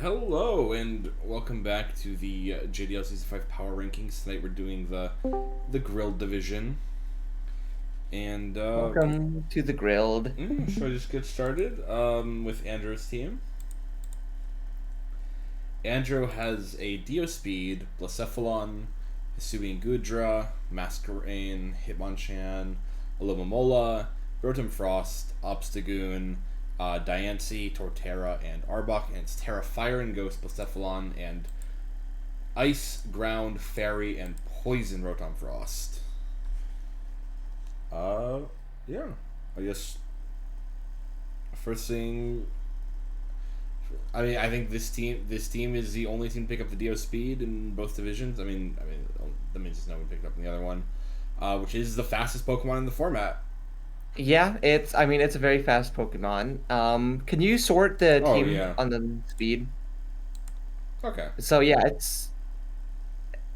Hello and welcome back to the JDL Season 5 Power Rankings. Tonight we're doing the Grilled Division. And Welcome to the grilled. should I just get started with Andro's team? Andro has a Dio Speed, Blacephalon, Hisuian Gudra, Masquerain, Hitmonchan, Alomomola, Rotom Frost, Obstagoon, Diancie, Torterra, and Arbok, and it's Terra Fire and Ghost, Blacephalon, and Ice, Ground, Fairy, and Poison Rotom Frost. Uh, yeah. I guess first thing. I think this team is the only team to pick up the Dio Speed in both divisions. That means no one picked up in the other one, which is the fastest Pokemon in the format. Yeah, it's a very fast Pokemon. Can you sort the Oh team yeah. on the speed? Okay. So yeah, it's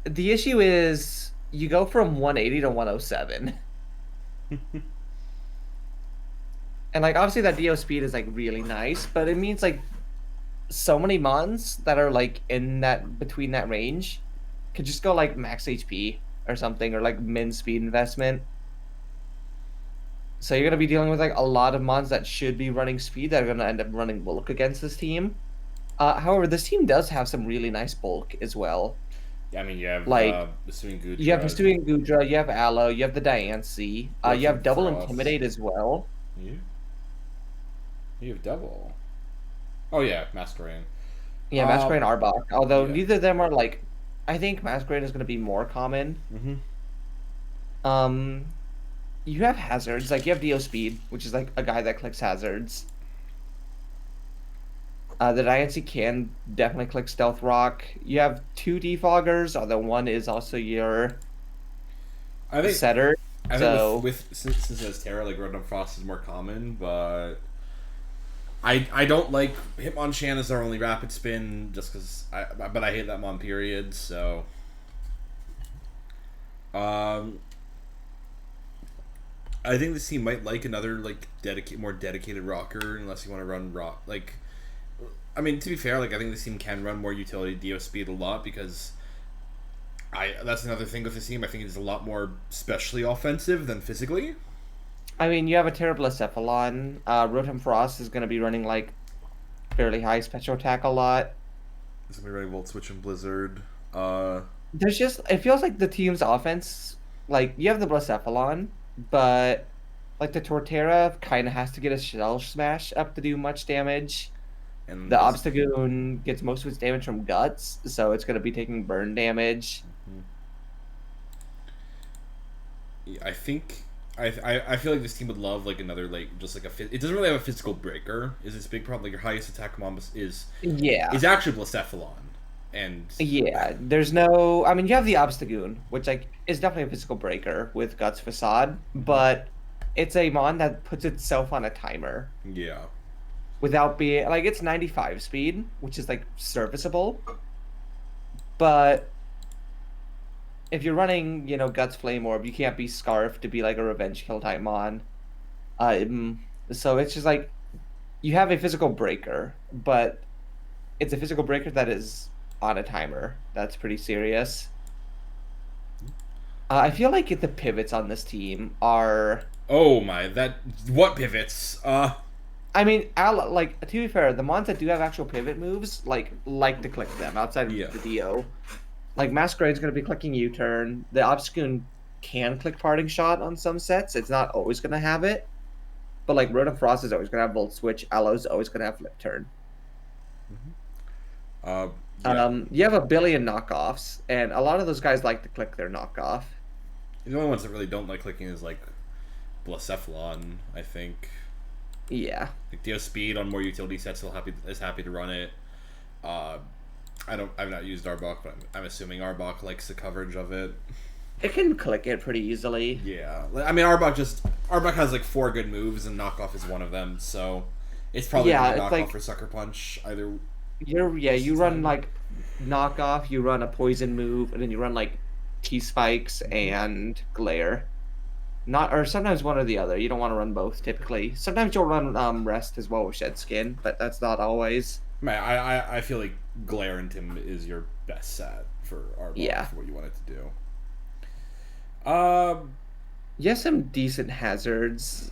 the issue is you go from 180 to 107. And like obviously that Dio speed is like really nice, but it means like so many mons that are like in that between that range could just go like max HP or something or like min speed investment. So you're going to be dealing with like a lot of mons that should be running speed that are going to end up running bulk against this team. However, this team does have some really nice bulk as well. Yeah, you have Like the Swing you have Gudra, Pursuing Gudra, you have Aloe, you have the Diancie, you Rotom have Double Frost. Intimidate as well. You you have double. Oh yeah, Masquerain. Yeah, Masquerain and Arbok. Although Yeah. neither of them are like, I think Masquerain is going to be more common. Mm-hmm. Um, you have hazards like you have Dio Speed, which is like a guy that clicks hazards. The Diancie can definitely click Stealth Rock. You have two defoggers, although one is also your I think setter. I think So with since it has Terra, like Rotom Frost is more common, but I don't like Hitmonchan as our only rapid spin just because but I hate that mon period. So um, I think this team might like another like more dedicated rocker unless you want to run rock like. To be fair, like I think this team can run more utility Dio speed a lot because that's another thing with this team. I think it's a lot more specially offensive than physically. I mean, you have a terrible Cephalon. Rotom Frost is going to be running like fairly high special attack a lot. It's gonna be running Volt Switch and Blizzard. There's just it feels like the team's offense, like you have the Blacephalon, but like the Torterra kind of has to get a Shell Smash up to do much damage. and The Obstagoon gets most of its damage from Guts, so it's going to be taking burn damage. I think I feel like this team would love like another like just like it doesn't really have a physical breaker. Is this big problem? Like your highest attack combo Yeah. is actually Blacephalon, and Yeah, there's no. I mean, you have the Obstagoon, which like is definitely a physical breaker with Guts Facade, but it's a mon that puts itself on a timer yeah, without being like it's 95 speed, which is like serviceable. But if you're running, Guts Flame Orb, you can't be Scarf to be like a revenge kill type mon. So it's just like you have a physical breaker, but it's a physical breaker that is on a timer. That's pretty serious. I feel like the pivots on this team are. oh my that what pivots? I mean, like to be fair, the mons that do have actual pivot moves like to click them outside of Yeah. the Dio. Like Masquerade's going to be clicking U-turn. The Obscune can click Parting Shot on some sets. It's not always going to have it, but like Rotom Frost is always going to have Volt Switch. Aloe's always going to have Flip Turn. Uh, yeah. You have a billion knockoffs, and a lot of those guys like to click their knockoff. The only ones that really don't like clicking is like Blacephalon, I think. Yeah. Like Dio Speed on more utility sets is happy to run it. Uh, I've not used Arbok, but I'm assuming Arbok likes the coverage of it. It can click it pretty easily. Yeah, Arbok has like 4 good moves, and knockoff is one of them. So it's probably Yeah, gonna be it's knockoff like or sucker punch either. you run like knockoff, you run a poison move, and then you run like T spikes and glare. Not or sometimes one or the other. You don't want to run both typically. Sometimes you'll run rest as well with shed skin, but that's not always. I feel like Glare and Tim is your best set for Arbok for what you want it to do. Yes, some decent hazards.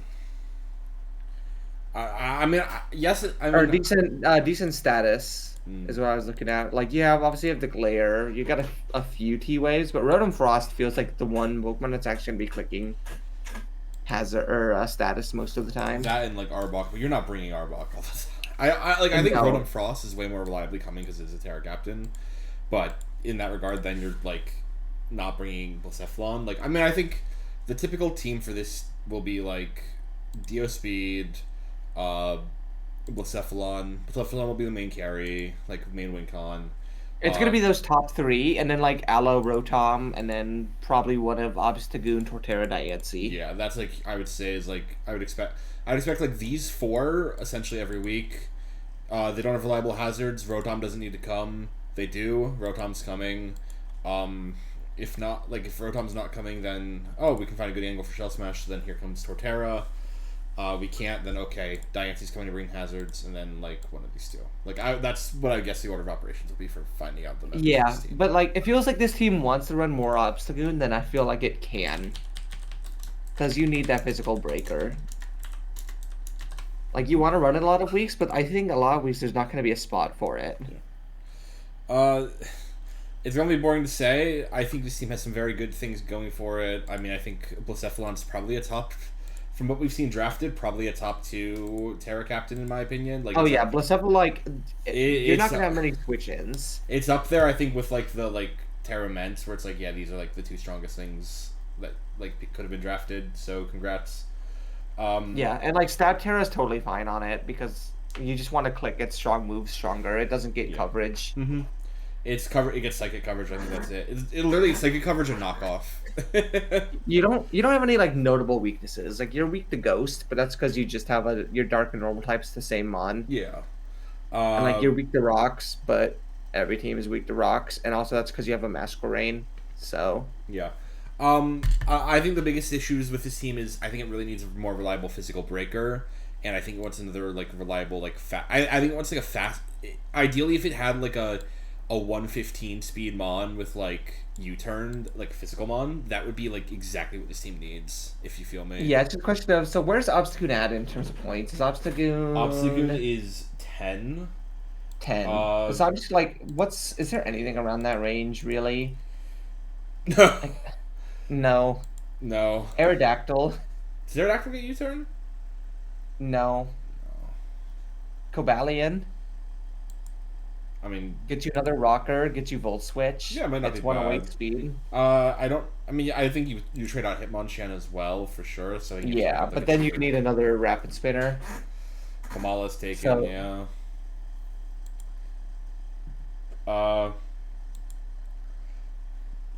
I mean, yes, I mean, or decent status is what I was looking at. Like, yeah, obviously you have the Glare. You got a few T-Waves, but Rotom Frost feels like the one Pokemon that's actually going to be clicking hazard or status most of the time. That and like Arbok, but you're not bringing Arbok all the time. I think Rotom Frost is way more reliably coming because it's a Terra Captain, but in that regard, then you're like not bringing Blacephalon. Like, I mean, I think the typical team for this will be like Dio Speed, Blacephalon. Blacephalon will be the main carry, like main win con. It's gonna be those top three, and then like Aloe, Rotom, and then probably one of Obstagoon, Torterra, Diancie. Yeah, that's like I would say is like I'd expect like these four essentially every week. They don't have reliable hazards. Rotom doesn't need to come. They do. Rotom's coming. If not, like if Rotom's not coming, then we can find a good angle for Shell Smash. So then here comes Torterra. We can't, then okay, Diancie's coming to bring hazards, and then like one of these two. Like that's what I guess the order of operations will be for finding out the members of this team. But like it feels like this team wants to run more Obstagoon than I feel like it can, because you need that physical breaker. Like you want to run it a lot of weeks, but I think a lot of weeks there's not going to be a spot for it. Yeah. It's gonna be boring to say. I think this team has some very good things going for it. I mean, I think Blacephalon's probably a top. From what we've seen drafted, probably a top 2 Terra Captain in my opinion. Like, Blacephalon, like you're not gonna have many switch-ins. It's up there, I think, with like the Terra Ments, where it's like, yeah, these are like the 2 strongest things that like could have been drafted. So congrats. Yeah, and like Stab Terra is totally fine on it because you just want to click its strong moves stronger. It doesn't get coverage. Mm-hmm. It gets psychic coverage. I think that's it. It literally psychic coverage and knockoff. You don't have any like notable weaknesses. Like you're weak to Ghost, but that's because you just have your Dark and Normal types the same mon. Yeah. And like you're weak to Rocks, but every team is weak to Rocks, and also that's because you have a Masquerain. So yeah. I think the biggest issues with this team is I think it really needs a more reliable physical breaker, and I think it wants another like reliable like fast. I think it wants like a fast. Ideally, if it had like a 115 speed mon with like U-turn, like physical mon, that would be like exactly what this team needs, if you feel me. Yeah, it's just a question of, so where's Obstagoon at in terms of points? Is Obstagoon is 10. 10. So I'm just like, is there anything around that range really? No. No. Aerodactyl. Does Aerodactyl get U-turn? No. Cobalion. I mean, get you another rocker, get you Volt Switch. Yeah, it might not it's be 108 speed. I think you trade out Hitmonchan as well for sure. So yeah, but then you need another Rapid Spinner. Kamala's taken, yeah.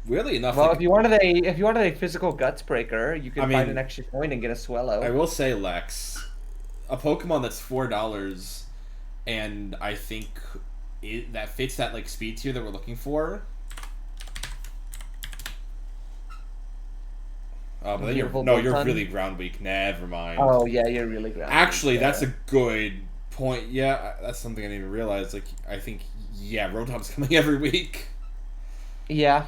Weirdly enough, well, if you wanted a physical Guts Breaker, you could find an extra coin and get a Swellow. I will say, Lex, a Pokemon that's $4, and I think that fits that like speed tier that we're looking for. But then you're really ground weak. Never mind. Oh yeah, you're really ground weak. Actually, that's a good point. Yeah, that's something I didn't even realize. Like, I think Rotom's coming every week. Yeah.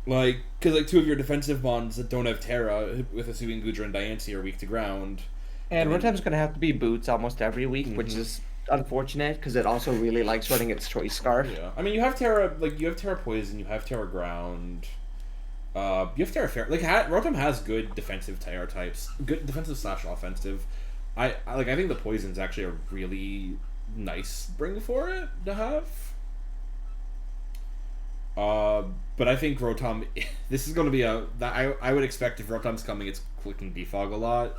Like, because like 2 of your defensive mons that don't have Terra with Hisuian Goodra and Diancie are weak to ground. And Rotom's gonna have to be Boots almost every week, which is unfortunate because it also really likes running its Choice Scarf. Yeah, I mean you have Terra Poison, you have Terra Ground, you have Terra Fair. Like Rotom has good defensive Terra types, good defensive / offensive. I think the Poison's actually a really nice bring for it to have. But I think Rotom, this is going to be I would expect if Rotom's coming, it's clicking Defog a lot.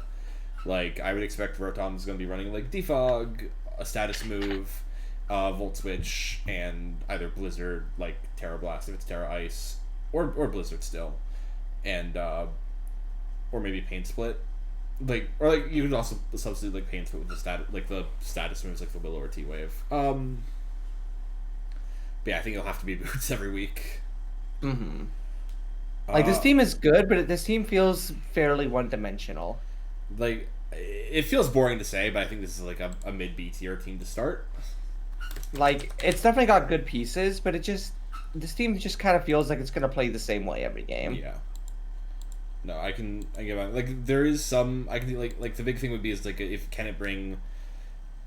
Like, I would expect Rotom's going to be running, like, Defog, a status move, Volt Switch, and either Blizzard, like, Terra Blast if it's Terra Ice, or Blizzard still. And, or maybe Pain Split. Like, or, like, you could also substitute, like, Pain Split with the status moves, like the Willow or T-Wave. But yeah, I think it'll have to be Boots every week. Mm-hmm. Like, this team is good, but this team feels fairly one-dimensional. Like, it feels boring to say, but I think this is like a mid B tier team to start. Like, it's definitely got good pieces, but this team just kind of feels like it's gonna play the same way every game. Yeah. No, I get on. Like there is some I can do like the big thing would be is like if can it bring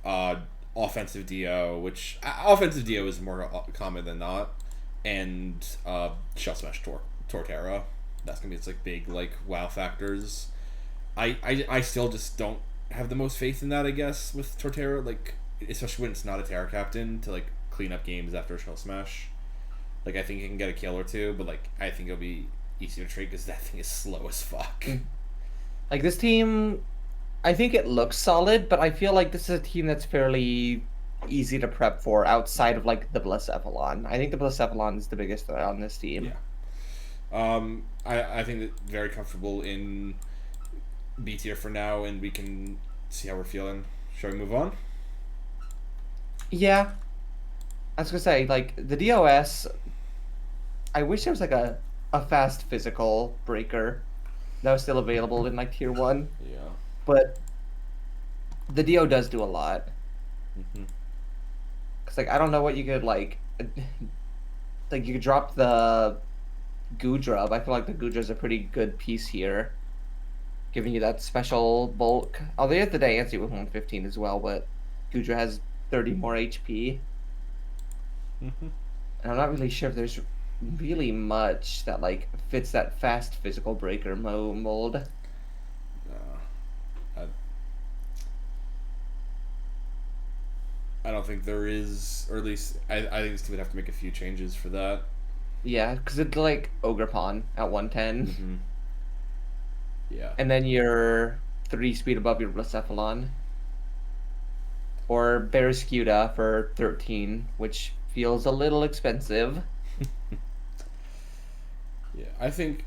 uh offensive DO, which offensive DO is more common than not, and shell smash Torterra. That's gonna be its like big like wow factors. I still just don't have the most faith in that, I guess, with Torterra, like especially when it's not a Terra captain to like clean up games after a shell smash. Like I think it can get a kill or two, but like I think it'll be easy to trade because that thing is slow as fuck. Like this team, I think it looks solid, but I feel like this is a team that's fairly easy to prep for outside of like the Blacephalon. I think the Blacephalon is the biggest threat on this team. Yeah. I think that very comfortable in B tier for now, and we can see how we're feeling. Shall we move on? Yeah. I was gonna say, like, the DOS, I wish there was like a fast physical breaker that was still available in like tier 1. Yeah. But the DO does do a lot. Mm-hmm. Cause like I don't know what you could like you could drop the Gudra, but I feel like the Gudra is a pretty good piece here, giving you that special bulk. Although you have the Diancie with 115 as well, but Gudra has 30 more HP. Mm-hmm. And I'm not really sure if there's really much that like fits that fast physical breaker mold. I don't think there is, or at least I think this team would have to make a few changes for that. Yeah, because it's like Ogrepon at 110. Mm-hmm. Yeah. And then you're 3 speed above your Blacephalon. Or Barraskewda for 13, which feels a little expensive. Yeah, I think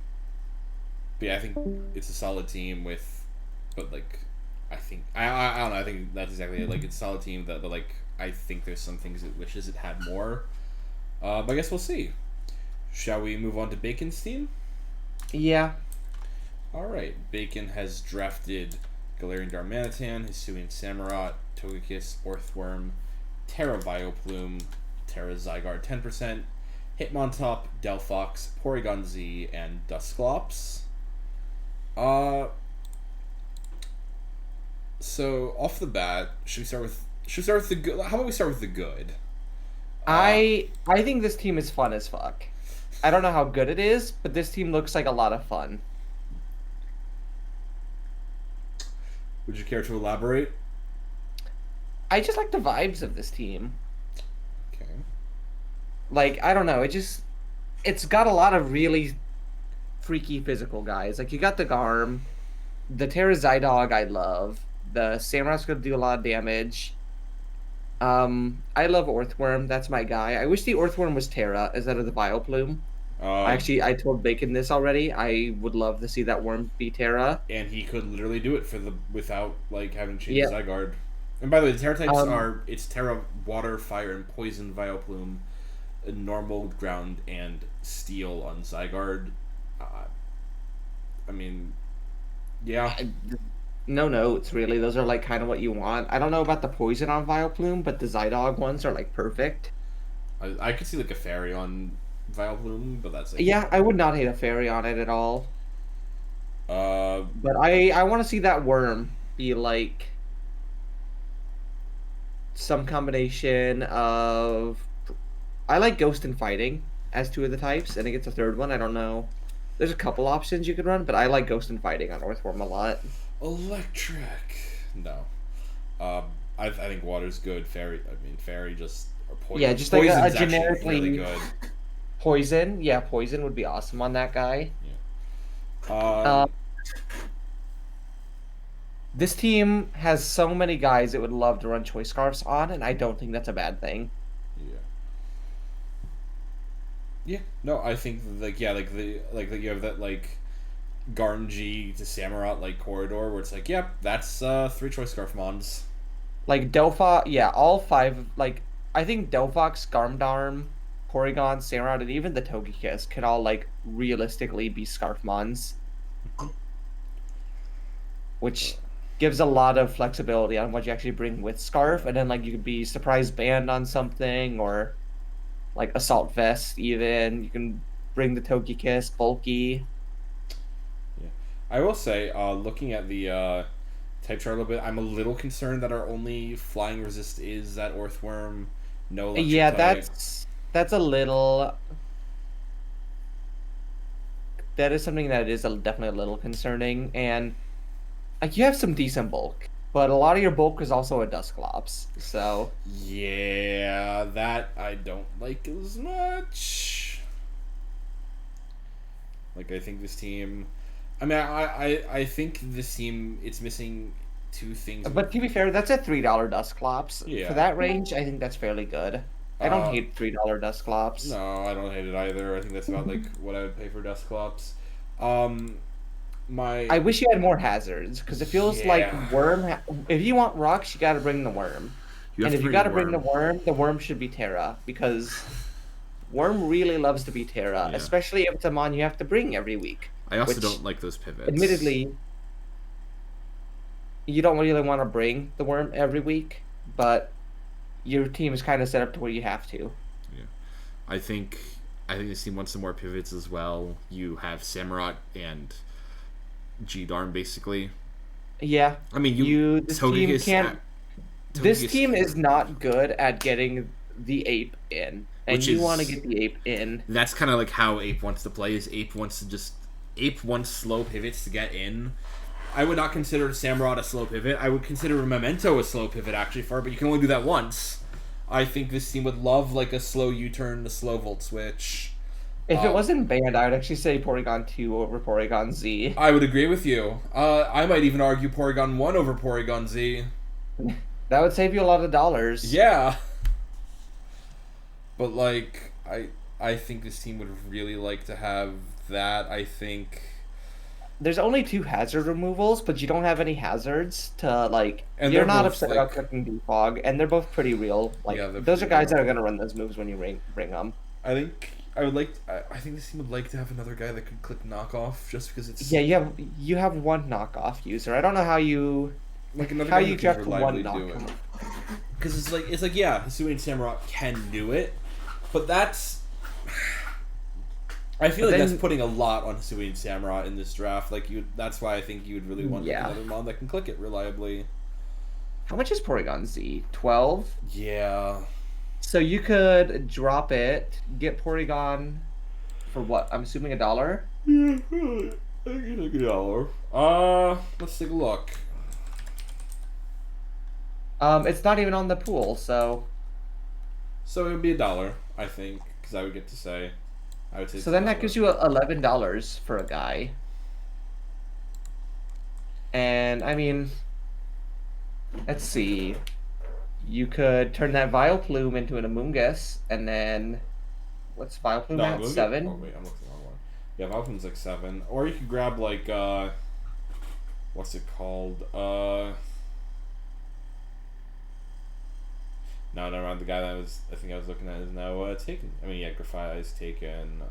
it's a solid team with, but like, I don't know. I think that's exactly it. Like, it's a solid team that, but like, I think there's some things it wishes it had more. But I guess we'll see. Shall we move on to Bacon's team? Yeah. All right. Bacon has drafted Galarian Darmanitan, Hisuian Samurott, Togekiss, Orthworm, Terra Vileplume, Terra Zygarde 10%, Hitmontop, Delphox, Porygon Z, and Dusclops. So off the bat, should we start with the good? How about we start with the good? I think this team is fun as fuck. I don't know how good it is, but this team looks like a lot of fun. Would you care to elaborate? I just like the vibes of this team. Okay. Like, I don't know, it's got a lot of really freaky physical guys. Like, you got the Garm, the Terra Zydog I love, the Samurai's gonna do a lot of damage. I love Orthworm, that's my guy. I wish the Orthworm was Terra instead of the Vileplume. Actually, I told Bacon this already. I would love to see that worm be Terra. And he could literally do it without like having to change Zygarde. And by the way, the Terra types it's Terra, Water, Fire, and Poison Vileplume, normal, ground, and steel on Zygarde. I mean, yeah. No notes, really. Those are like kind of what you want. I don't know about the poison on Vileplume, but the Zydog ones are like perfect. I could see like a fairy on Vileplume, but that's like, yeah. I would not hate a fairy on it at all. But I want to see that worm be like some combination of. I like Ghost and Fighting as 2 of the types, and it gets a 3rd one. I don't know. There's a couple options you could run, but I like Ghost and Fighting on Orthworm a lot. Electric. No. I think water's good. Fairy just or poison. Yeah, just like a generically really good. Poison. Yeah, poison would be awesome on that guy. Yeah. This team has so many guys it would love to run Choice Scarfs on, and I don't think that's a bad thing. Yeah. Yeah. No, I think like you have that like Garnji to Samurott like corridor where it's like, yep, that's 3 Choice Scarf mons. Like Delphox, yeah, all 5. Like I think Delphox, Garmdarm, Porygon, Samurott, and even the Togekiss could all like realistically be Scarf mons. Which gives a lot of flexibility on what you actually bring with Scarf, and then like you could be surprise banned on something or like assault vest even. You can bring the Toki Kiss, bulky. Yeah. I will say, looking at the type chart a little bit, I'm a little concerned that our only flying resist is that Earthworm, no electric Yeah, type. that's a little. That is something that is definitely a little concerning, and like you have some decent bulk, but a lot of your bulk is also a Dusclops. So Yeah, that I don't like as much. Like, I think this team. I mean, I think this team, it's missing two things. but to be fair, that's a $3 Dusclops. For Yeah. that range, I think that's fairly good. I don't Uh, hate $3 Dusclops. no, I don't hate it either. I think that's about like what I would pay for Dusclops. Um, I my wish you had more hazards because it feels like yeah, If you want rocks, you got to bring the worm, you have and to if you bring got the to bring worm. the worm should be Terra because worm really loves to be Terra, Yeah, especially if it's a mon you have to bring every week. I also Which, don't like those pivots. admittedly, you don't really want to bring the worm every week, but your team is kind of set up to where you have to. Yeah, I think I think this team wants some more pivots as well. You have Samurott and G Darn basically. Yeah, I mean, this team Togekiss. can't. This Togekiss, team is not good at getting the ape in, and which you want to is get the ape in. that's kind of like how Ape wants to play. Is Ape wants slow pivots to get in. I would not consider Samurott a slow pivot. I would consider Memento a slow pivot actually for, but you can only do that once. I think this team would love like a slow U-turn, a slow Volt Switch. If it Uh, wasn't banned, I would actually say Porygon 2 over Porygon Z. I would agree with you. I might even argue Porygon 1 over Porygon Z. That would save you a lot of dollars. Yeah. But like I think this team would really like to have that. I think There's only two hazard removals, but you don't have any hazards to like. and You're they're not both upset like about clicking defog, and they're both pretty real. Like yeah, they're those are pretty guys real. that are gonna run those moves when you bring them. I think I think this team would like to have another guy that could click knockoff just because it's Yeah, you have one knockoff user. I don't know like another how guy you who can get reliably one do it. knockoff. Because it's like yeah, Hisui and Samurott can do it, but that's I feel But like then- that's putting a lot on Hisui and Samurott in this draft. Like that's why I think you would really want like, Yeah. another mon that can click it reliably. How much is Porygon Z? 12. Yeah. So you could drop it, get Porygon for what? I'm assuming $1. Yeah, I think it's $1. Let's take a look. It's not even on the pool, so So it would be $1, I think, because I would get to say, I would say. then that gives you $11 for a guy. And I mean, let's see. You could turn that Vileplume into an Amoonguss, and then what's Vileplume No, at? we'll 7? Oh wait, I'm looking at the wrong one. Yeah, Valpin's like 7, or you could grab like what's it called? No, never mind. The guy that I think I was looking at is now taken. I mean, yeah, Grafia is taken.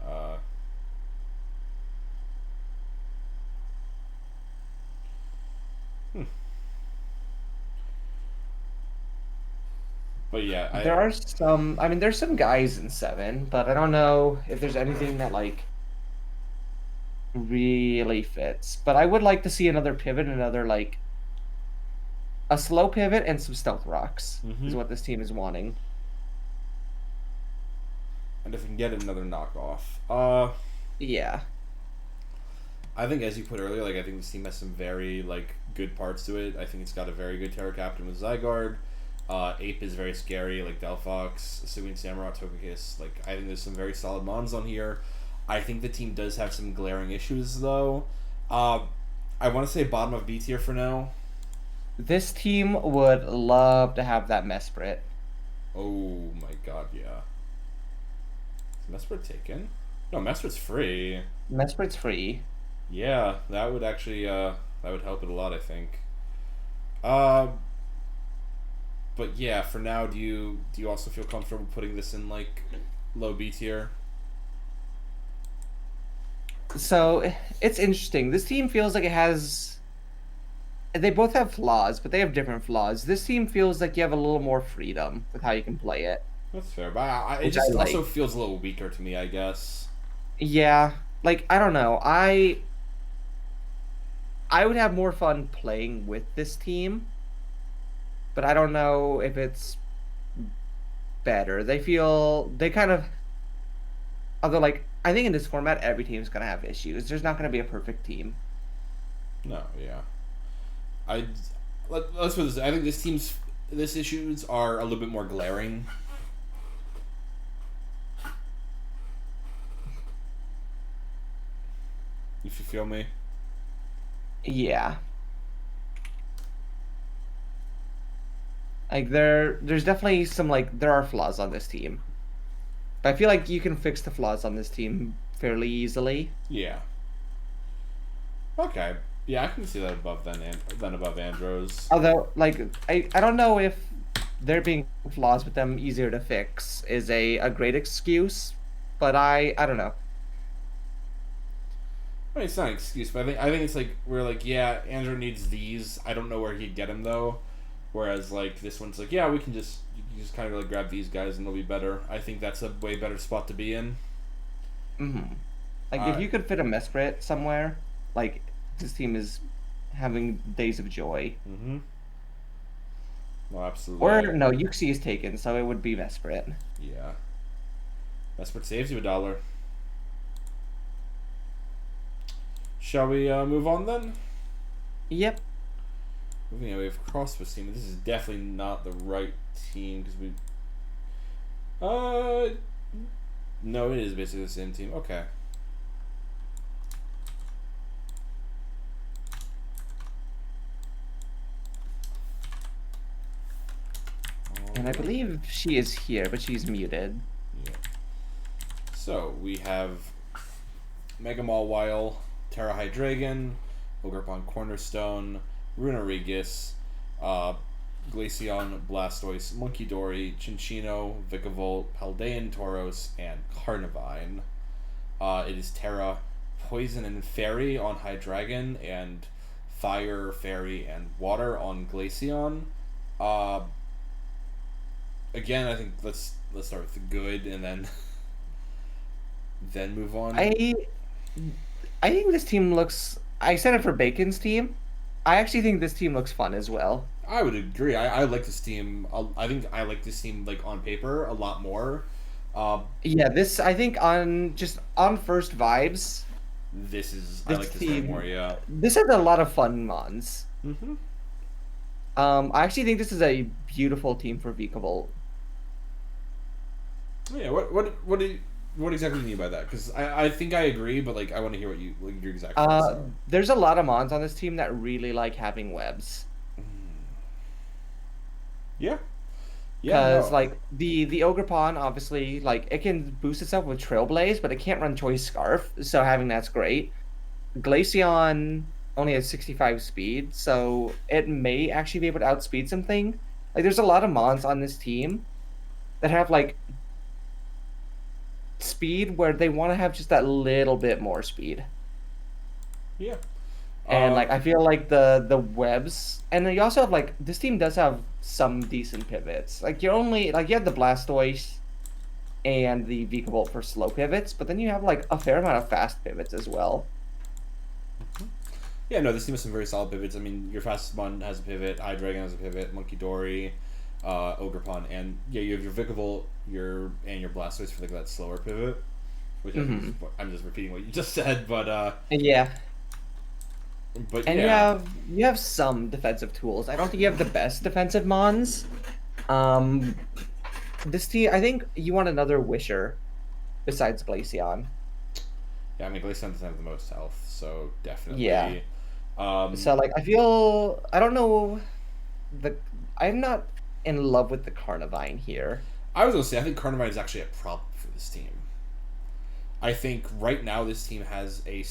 But yeah, There are some. I mean, there's some guys in 7, but I don't know if there's anything that like really fits. But I would like to see another pivot, another like a slow pivot, and some stealth rocks is Mhm. what this team is wanting. and if we can get another knockoff, Yeah. I think as you put earlier, like I think this team has some very like good parts to it. I think it's got a very good Terra Captain with Zygarde. Ape is very scary, like Delphox, Suin Samurott, Togekiss. Like I think there's some very solid mons on here. I think the team does have some glaring issues though. I want to say bottom of B tier for now. This team would love to have that Mesprit. Oh my god, yeah. Is Mesprit taken? No, Mesprit's free. Mesprit's free. Yeah, that would actually that would help it a lot, I think. But yeah, for now, do you also feel comfortable putting this in like low B tier? So it's interesting. This team feels like it has they both have flaws, but they have different flaws. This team feels like you have a little more freedom with how you can play it, That's fair, but it which I just also like. feels a little weaker to me, I guess. Yeah, like I don't know. I would have more fun playing with this team, but I don't know if it's better. They kind of, although like I think in this format every team's gonna have issues. There's not gonna be a perfect team. No, yeah. I let's put this. I think this issues are a little bit more glaring. If you feel me. Yeah. Like there's definitely some like there are flaws on this team. But I feel like you can fix the flaws on this team fairly easily. Yeah. Okay. Yeah, I can see that above than above Andros. Although like I don't know if there being flaws with them easier to fix is a great excuse, but I don't know. I mean, it's not an excuse, but I think it's like we're like, yeah, Andrew needs these. I don't know where he'd get him though. Whereas like this one's like, yeah, we can just you just kind of like grab these guys and it'll be better. I think that's a way better spot to be in. Like if you could fit a Mesprit somewhere, like this team is having days of joy. Mm-hmm. No, absolutely. Or no, Yuxi is taken, so it would be Mesprit. Yeah. That's what saves you $1. Shall we move on then? Yep. Moving away from Crossbow team. This is definitely not the right team because we. No, it is basically the same team. Okay. And I believe she is here, but she's muted. Yeah. So we have Mega Mawile, Terra Hydreigon, Ogrepon Cornerstone, Runarigus, Glaceon, Blastoise, Munkidori, Chinchino, Vikavolt, Paldean Tauros, and Carnivine. It is Terra, Poison, and Fairy on Hydreigon, and Fire, Fairy, and Water on Glaceon. Again, I think let's start with the good and then then move on. I think this team looks. I said it for Bacon's team. I actually think this team looks fun as well. I would agree. I like this team. I think I like this team like on paper a lot more. Yeah, this I think on first vibes. I like this way more. Yeah. This has a lot of fun mons. Mm-hmm. I actually think this is a beautiful team for Vikavolt. Yeah. What exactly do you mean by that? Because I think I agree, but like I want to hear what your exact thoughts are. There's a lot of mons on this team that really like having webs. Yeah. Yeah. Because like the Ogrepon obviously like it can boost itself with Trailblaze, but it can't run Choice Scarf, so having that's great. Glaceon only has 65 speed, so it may actually be able to outspeed something. Like there's a lot of mons on this team that have like speed where they want to have just that little bit more speed. Yeah. And like I feel like the webs, and then you also have like this team does have some decent pivots. Like you have the Blastoise and the Vikavolt for slow pivots, but then you have like a fair amount of fast pivots as well. Yeah, no, this team has some very solid pivots. I mean, your fastest one has a pivot, Hydreigon has a pivot, Munkidori, Ogrepon, and yeah, you have your Vikavolt, your Blastoise for like that slower pivot. Which I'm just repeating what you just said, but yeah. But and yeah. you have some defensive tools. I don't think you have the best defensive mons. This team, I think you want another Wisher besides Glaceon. Yeah, I mean Glaceon doesn't have the most health, so definitely. Yeah. So like I don't know I'm not in love with the Carnivine here. I was gonna say I think Carnivine is actually a problem for this team. I think right now this team has a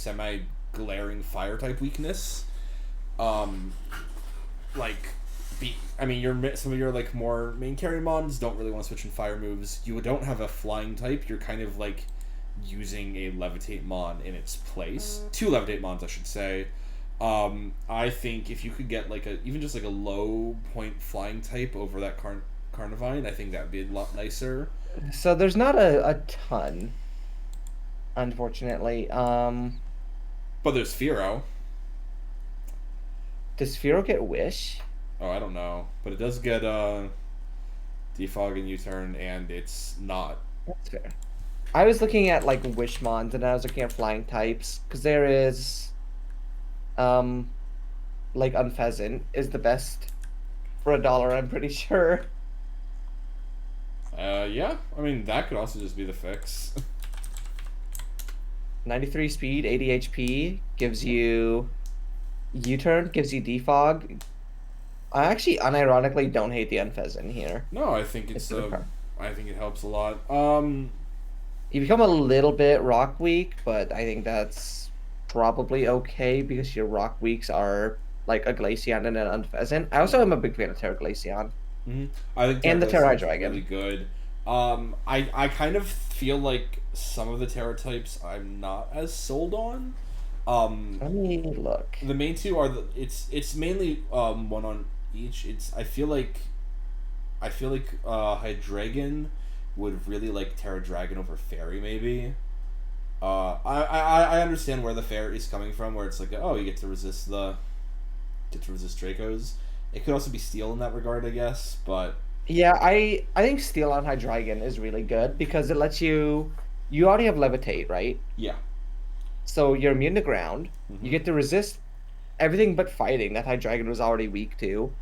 glaring fire type weakness. Some of your like more main carry mons don't really want to switch in fire moves. You don't have a flying type. You're kind of like using a levitate mon in its place. Two levitate mons, I should say. I think if you could get like even just like a low point flying type over that Carnivine, I think that'd be a lot nicer. So there's not a ton, unfortunately. But there's Fearow. Does Sphero get Wish? Oh, I don't know, but it does get defog and U-turn, and it's not. That's fair. I was looking at like Wishmons, and I was looking at flying types because there is, um, like Unpheasant is the best for $1. I'm pretty sure. Yeah. I mean, that could also just be the fix. 93 speed, 80 HP gives you U-turn, gives you defog. I actually unironically don't hate the Unpheasant here. No, I think It's it's a good card. I think it helps a lot. You become a little bit rock weak, but I think that's probably okay because your rock weaks are like a Glaceon and an Unpheasant. I also am a big fan of Terra Glaceon I think and the Terra Terra Dragon really Dragon. good. I kind of feel like some of the Terra types I'm not as sold on. Let me look. The main two are it's mainly one on each. I feel like Hydreigon would really like Terra Dragon over Fairy maybe. I understand where the Fairy is coming from, where it's like, oh, you get to resist Dracos. It could also be Steel in that regard, I guess, but Yeah, I think Steel on Hydreigon is really good because it lets you already have Levitate, right? yeah. So you're immune to ground. You Hmm. get to resist everything but fighting that Hydreigon was already weak to.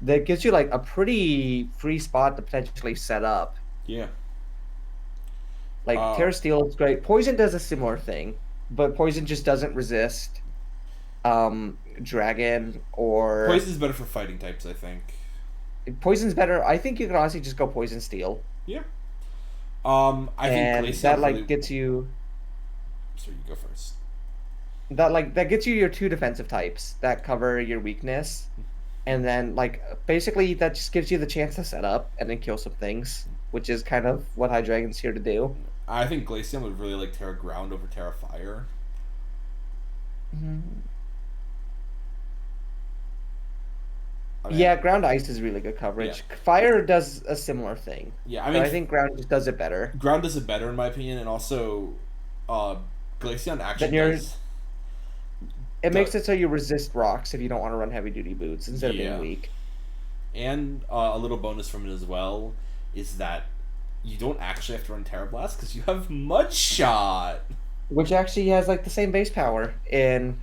That gives you like a pretty free spot to potentially set up. Yeah. Like Uh, Terra Steel is great. Poison does a similar thing, but Poison just doesn't resist Dragon or Poison's better for fighting types, I think. Poison's better. I think you could honestly just go Poison Steel. Yeah. I think And that Glaceon like really. gets you Sorry, you go first. that gets you your two defensive types that cover your weakness. And then like basically that just gives you the chance to set up and then kill some things, which is kind of what Hydreigon's here to do. I think Glaceon would really like Terra Ground over Terra Fire. Mhm. I mean, Yeah, ground ice is really good yeah, coverage. Fire does a similar thing, yeah. I but mean, I think ground just does it better. Ground does it better in my opinion, and also, uh, Glaceon Then actually you're does. it Do, makes it so you resist rocks if you don't want to run heavy duty boots instead of being yeah, weak. and a little bonus from it as well is that you don't actually have to run Terra Blast because you have Mud Shot. Which actually has like the same base power in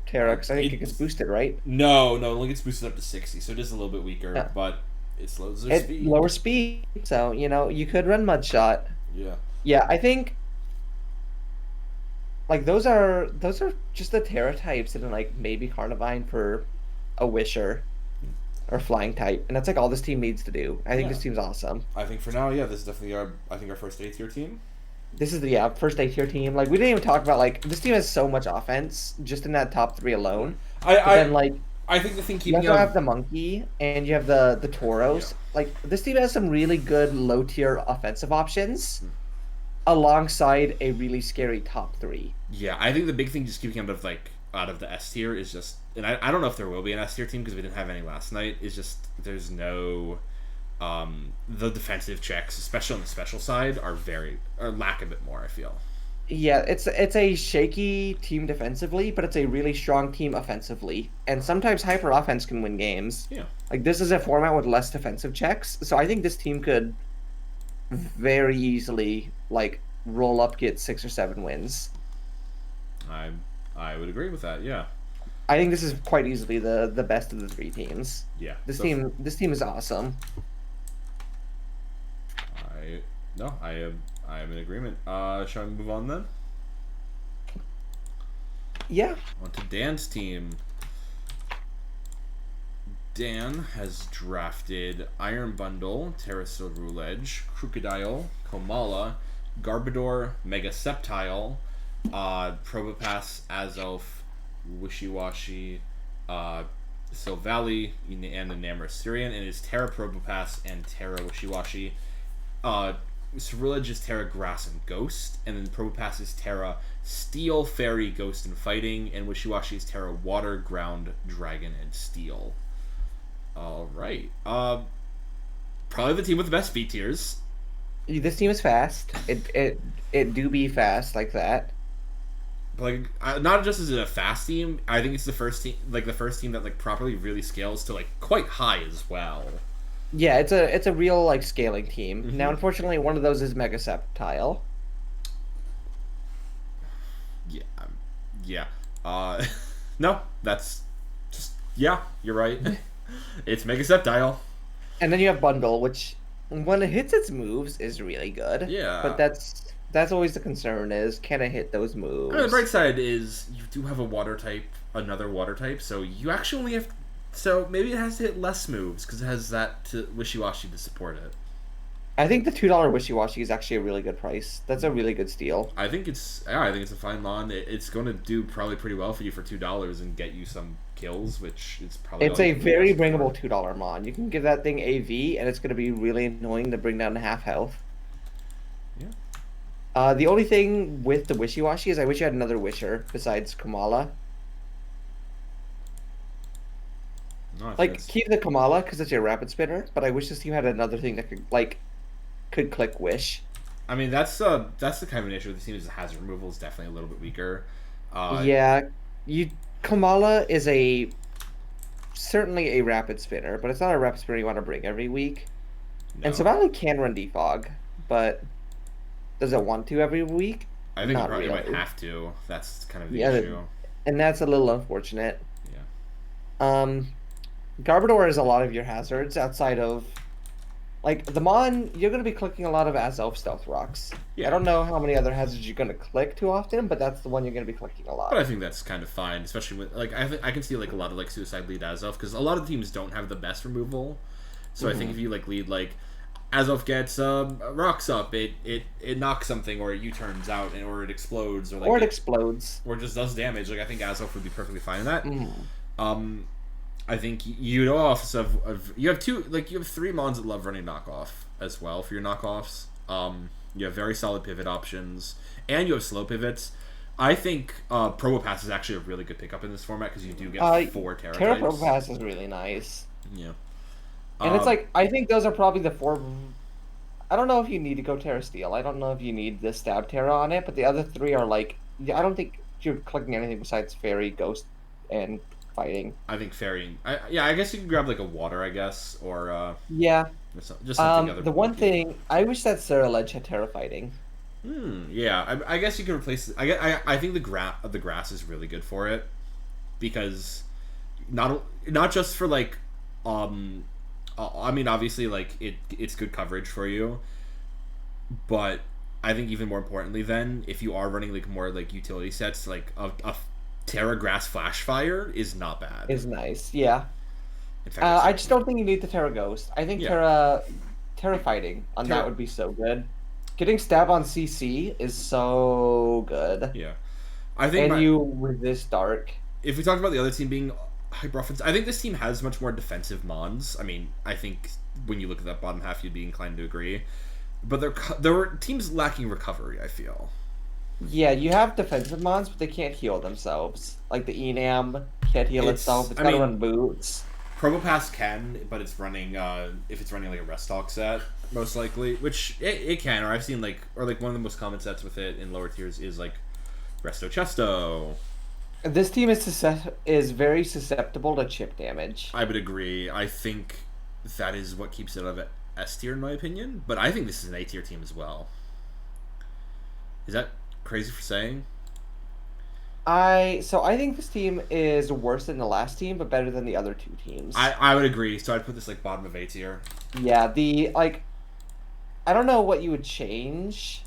Terra, because I think it gets It's boosted, right? no, it only gets boosted up to 60, so it is a little bit weaker, Yeah. but it slows their It speed. lower speed, so you could run Mudshot. Yeah. Yeah, I think like those are just the Terra types, and then like maybe Carnivine for a Wisher or Flying type, and that's like all this team needs to do. I think Yeah. this team's awesome. I think for now, yeah, this is definitely our first A tier team. This is the first A tier team. Like we didn't even talk about like this team has so much offense just in that top three alone. I But then I like I think the thing you keeping also out have of the monkey and you have the yeah. Tauros. Like this team has some really good low tier offensive options alongside a really scary top three. Yeah, I think the big thing just keeping out of the S tier is just, and I don't know if there will be an S tier team because we didn't have any last night. Is just there's no, the defensive checks, especially on the special side, are lack a bit more. I feel. Yeah, it's a shaky team defensively, but it's a really strong team offensively. And sometimes hyper offense can win games. Yeah, Like this is a format with less defensive checks, so I think this team could very easily like roll up, get 6 or 7 wins. I I would agree with that. Yeah, I think this is quite easily the best of the three teams. yeah. This team is awesome. I no, I am in agreement. Shall we move on then? Yeah. On to Dan's team. Dan has drafted Iron Bundle, Terrasil Ruledge, Crocodile, Komala, Garbodor, Mega Sceptile, Probopass, Azelf, Wishy-Washy, Silvally, and Enamor Syrian, and his Terra Probopass and Terra Wishy-Washy. Uh, Ceruledge is Terra Grass and Ghost, and then Probopass is Terra Steel, Fairy, Ghost, and Fighting, and Wishiwashi is Terra Water, Ground, Dragon, and Steel. All right. Probably the team with the best speed tiers. This team is fast. It do be fast like that. But like, not just is it a fast team, I think it's the first team, that like properly really scales to like quite high as well. Yeah, it's a real like scaling team. Mm-hmm. Now, unfortunately, one of those is Mega Sceptile. Yeah, yeah. No, that's just you're right. It's Mega Sceptile. And then you have Bundle, which when it hits its moves is really good. Yeah, but that's always the concern: is can it hit those moves? The bright side is you do have a water type, another water type, so you actually only have. So maybe it has to hit less moves because it has that Wishiwashi to support it. I think the $2 Wishiwashi is actually a really good price. That's a really good steal. I think it's a fine mon. It's going to do probably pretty well for you for $2 and get you some kills, which is probably. It's a very bringable $2 mon. You can give that thing AV, and it's going to be really annoying to bring down to half health. Yeah. The only thing with the Wishiwashi is I wish you had another Wisher besides Kamala. No, like keep the Kamala because it's your rapid spinner, but I wish this team had another thing that could click Wish. I mean that's the kind of an issue with the team is the hazard removal is definitely a little bit weaker. Yeah, Kamala is certainly a rapid spinner, but it's not a rapid spinner you want to bring every week. No. And Savali can run defog, but does it want to every week? I think it might have to. That's kind of the issue. And that's a little unfortunate. Yeah. Garbodor is a lot of your hazards outside of, like, the Mon, you're going to be clicking a lot of Azelf Stealth Rocks. Yeah. I don't know how many other hazards you're going to click too often, but that's the one you're going to be clicking a lot. But I think that's kind of fine, especially with, like, I can see, like, a lot of, like, Suicide lead Azelf, because a lot of teams don't have the best removal. So I think if you, like, lead, like, Azelf gets rocks up, it knocks something, or it U-turns out, or it explodes. Or it explodes. Or just does damage. Like, I think Azelf would be perfectly fine in that. I think you have three mons that love running knockoff as well for your knockoffs. You have very solid pivot options, and you have slow pivots. I think Probopass is actually a really good pickup in this format because you do get 4 Terra types. Probopass is really nice. Yeah. And it's like, I think those are probably the 4... I don't know if you need to go Terra Steel. I don't know if you need the Stab Terra on it, but the other 3 are like... I don't think you're clicking anything besides Fairy, Ghost, and Fighting. I think Fairy... I guess you can grab like a Water, I guess, or... yeah. Just something other. The one thing... I wish that Ceruledge had Terra Fighting. Yeah, I guess you can replace it. I think the grass is really good for it. Because... Not just for like... I mean, obviously, like, it's good coverage for you, but I think even more importantly then, if you are running, like, more, like, utility sets, like, a Terra Grass Flash Fire is not bad. Is nice, yeah. In fact, I just don't think you need the Terra Ghost. I think Terra Fighting on that would be so good. Getting Stab on CC is so good. Yeah. You resist Dark. If we talk about the other team being... hyper offense. I think this team has much more defensive mons. I mean, I think when you look at that bottom half, you'd be inclined to agree. But there were teams lacking recovery, I feel. Yeah, you have defensive mons, but they can't heal themselves. Like the Enam can't heal itself. It's got to run boots. Probopass can, but it's running, if it's running like a Restock set, most likely. Which it can, or I've seen like one of the most common sets with it in lower tiers is like Resto Chesto. This team is very susceptible to chip damage. I would agree. I think that is what keeps it out of S tier, in my opinion. But I think this is an A tier team as well. Is that crazy for saying? I think this team is worse than the last team, but better than the other 2 teams. I would agree. So I'd put this like bottom of A tier. Yeah, I don't know what you would change.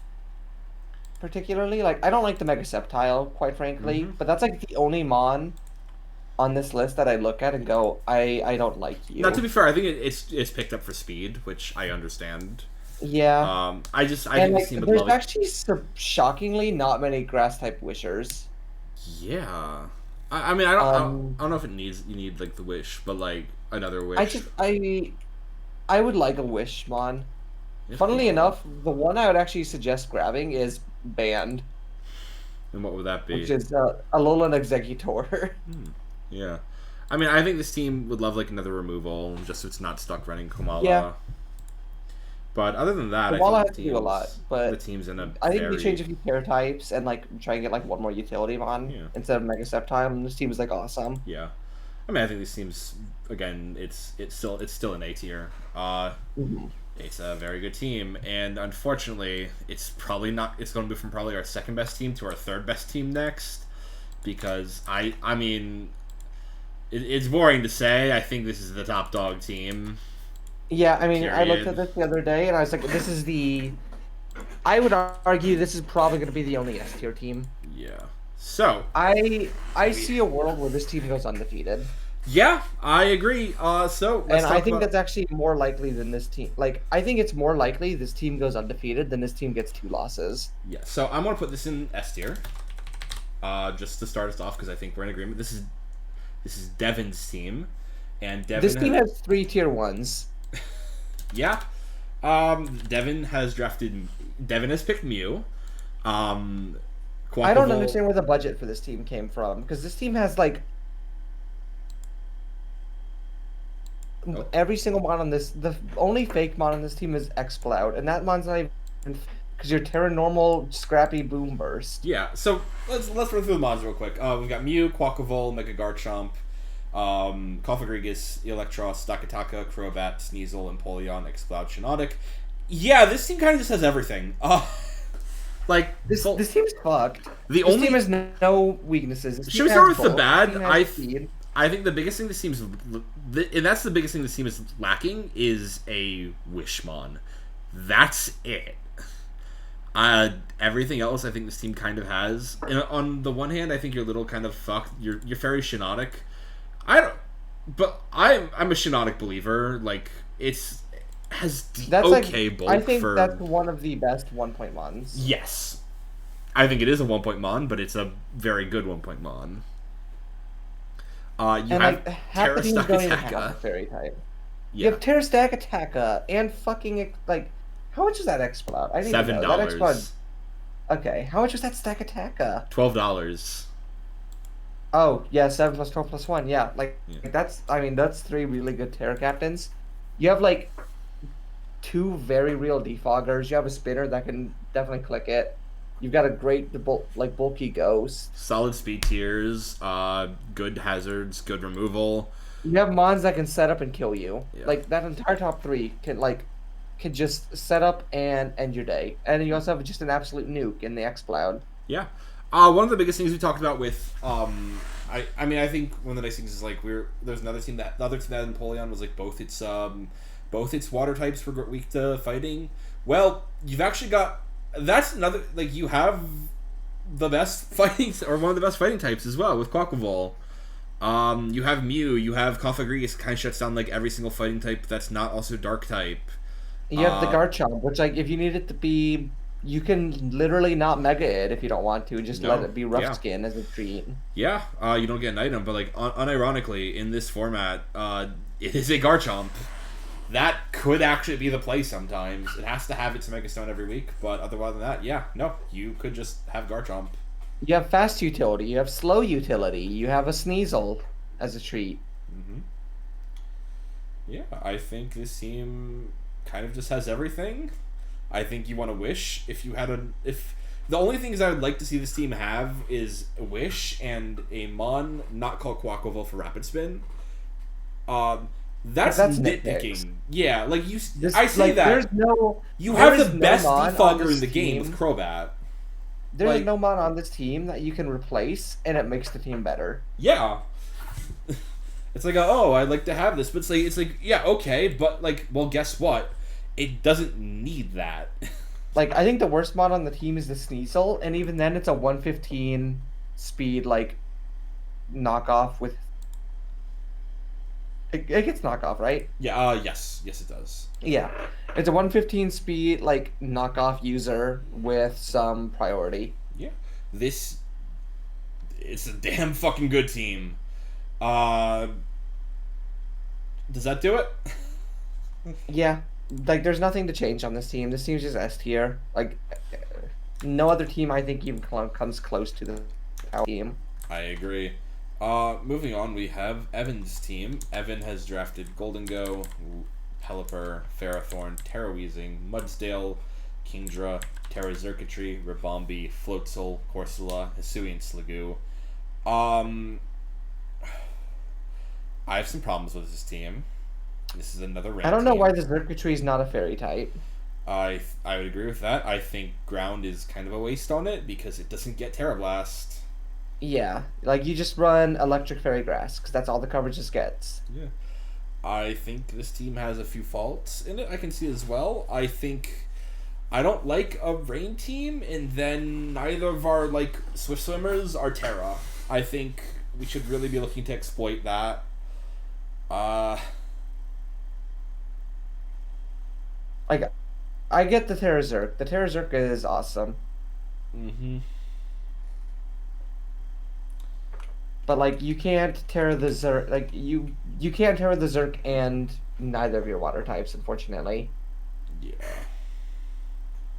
Particularly, like, I don't like the Mega Sceptile, quite frankly, but that's like the only mon on this list that I look at and go, I don't like you. Not to be fair, I think it's picked up for speed, which I understand. Yeah. I think this team would love it. There's actually shockingly not many grass type Wishers. Yeah. I mean, I don't know if you need like the Wish, but like another Wish. I would like a Wish mon. Funnily enough, the one I would actually suggest grabbing is Band, And what would that be? which is Alolan Executor. Yeah. I mean, I think this team would love like another removal, just so it's not stuck running Komala. Yeah. But other than that, Komala I has think to do a lot, but the team's in a I think very... we change a few pair types and like try and get like one more utility on instead of Mega Step time. This team is like awesome. Yeah. I mean, I think this team's, again, it's still an A tier. It's a very good team, and unfortunately, it's probably not. It's going to be from probably our second best team to our third best team next, because I mean, it's boring to say. I think this is the top dog team. Yeah, I mean, Period. I looked at this the other day, and I was like, this is the... I would argue this is probably going to be the only S tier team. Yeah. So... I see a world where this team goes undefeated. Yeah, I agree. So let's and I think about... that's actually more likely than this team. Like, I think it's more likely this team goes undefeated than this team gets 2 losses. Yeah, so I'm going to put this in S tier. Just to start us off, because I think we're in agreement. This is Devin's team. And Devin this team has 3 tier 1s. Yeah. Devin has picked Mew. Quackable... I don't understand where the budget for this team came from, because this team has like every single mon on this. The only fake mon on this team is Exploud, and that mon's not even because you're Terra Normal, Scrappy, Boom Burst. Yeah. So let's run through the mods real quick. We've got Mew, Quackable, Mega Garchomp, Cofagrigus, Electros, Stakataka, Crobat, Sneasel, Empoleon, Exploud, Shiinotic. Yeah, this team kind of just has everything. Like this team's fucked. This team has no weaknesses. Should we start with the bad? I think the biggest thing this team's, and that's the biggest thing this team is lacking, is a Wishmon. That's it. Everything else I think this team kind of has. And on the one hand, I think you're a little kind of fucked. You're very Shiinotic. But I'm a Shiinotic believer. Like that's okay like, bulk. I think that's one of the best 1-point mons. Yes, I think it is a 1-point mon, but it's a very good 1-point mon. You have Terra Stakataka. Fairy type. Yeah. You have Terra Stakataka and fucking like, how much is that Exploud? I didn't even know. That $7. Okay, how much was that Stakataka? $12. Oh yeah, 7 plus 12 plus 1. Yeah, that's 3 really good Terra captains. You have like 2 very real defoggers. You have a spinner that can definitely click it. You've got a great bulky ghost. Solid speed tiers, good hazards, good removal. You have mons that can set up and kill you. Yeah. Like that entire top 3 can just set up and end your day. And then you also have just an absolute nuke in the Exploud. Yeah. One of the biggest things we talked about with I think one of the nice things is like there's another team that the other team that in Empoleon was like both its water types were weak to fighting. Well, you've actually got that's another you have the best fighting or one of the best fighting types as well with Quackable. You have Mew, you have Cofagrigus kind of shuts down like every single fighting type that's not also dark type. You have the Garchomp, which if you need it to be, you can literally not mega it if you don't want to, and just let it be rough skin as a treat. Yeah, you don't get an item, but unironically in this format, it is a Garchomp. That could actually be the play sometimes. It has to have its Mega Stone every week, but otherwise than that, you could just have Garchomp. You have fast utility, you have slow utility, you have a Sneasel as a treat. Mm-hmm. Yeah, I think this team kind of just has everything. I think you want to wish if you had if the only things I would like to see this team have is a wish and a mon not called Quackable for rapid spin. That's nitpicking. Yeah, I say that. You have the best defogger in the game with Crobat. There's no mon on this team that you can replace, and it makes the team better. Yeah. It's I'd like to have this, but it's yeah, okay, but well, guess what? It doesn't need that. I think the worst mod on the team is the Sneasel, and even then it's a 115 speed, knockoff with... It gets knockoff, right? Yeah, yes, it does. Yeah. It's a 115 speed, knockoff user with some priority. Yeah. It's a damn fucking good team. Does that do it? Yeah. like there's nothing to change on this team. This team's just S tier. Like no other team I think even comes close to the power team. I agree. Moving on, we have Evan's team. Evan has drafted Golden Go, Pelipper, Ferrothorn, Terraweezing, Mudsdale, Kingdra, Terra Xurkitree, Ribombee, Floatzel, Corsola, Hisuian Sliggoo. I have some problems with this team. This is another rain I don't know team. why the Xurkitree is not a fairy type. I would agree with that. I think ground is kind of a waste on it because it doesn't get Terra Blast. Yeah, like you just run Electric Fairy Grass because that's all the coverage this gets. Yeah. I think this team has a few faults in it. I can see as well. I think I don't like a rain team, and then neither of our like Swift Swimmers are Terra. I think we should really be looking to exploit that. Like, I get the Terra Zerk. The Terra Zerk is awesome. Mm-hmm. But like you can't Terra the Zerk like you can't Terra the Zerk and neither of your water types, unfortunately. Yeah.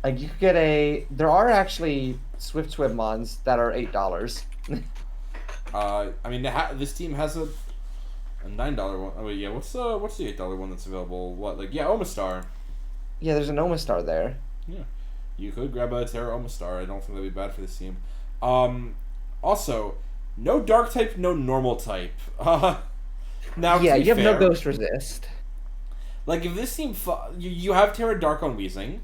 Like you could get there are actually Swift Swim mons that are $8. I mean, this team has a $9 one. Oh wait, yeah. What's the $8 one that's available? What Omastar? Yeah, there's an Omastar there. Yeah, you could grab a Terra Omastar. I don't think that'd be bad for this team. Also, no Dark type, no Normal type. Now Yeah, you have fair, no Ghost Resist. Like if this team, you have Terra Dark on Weezing.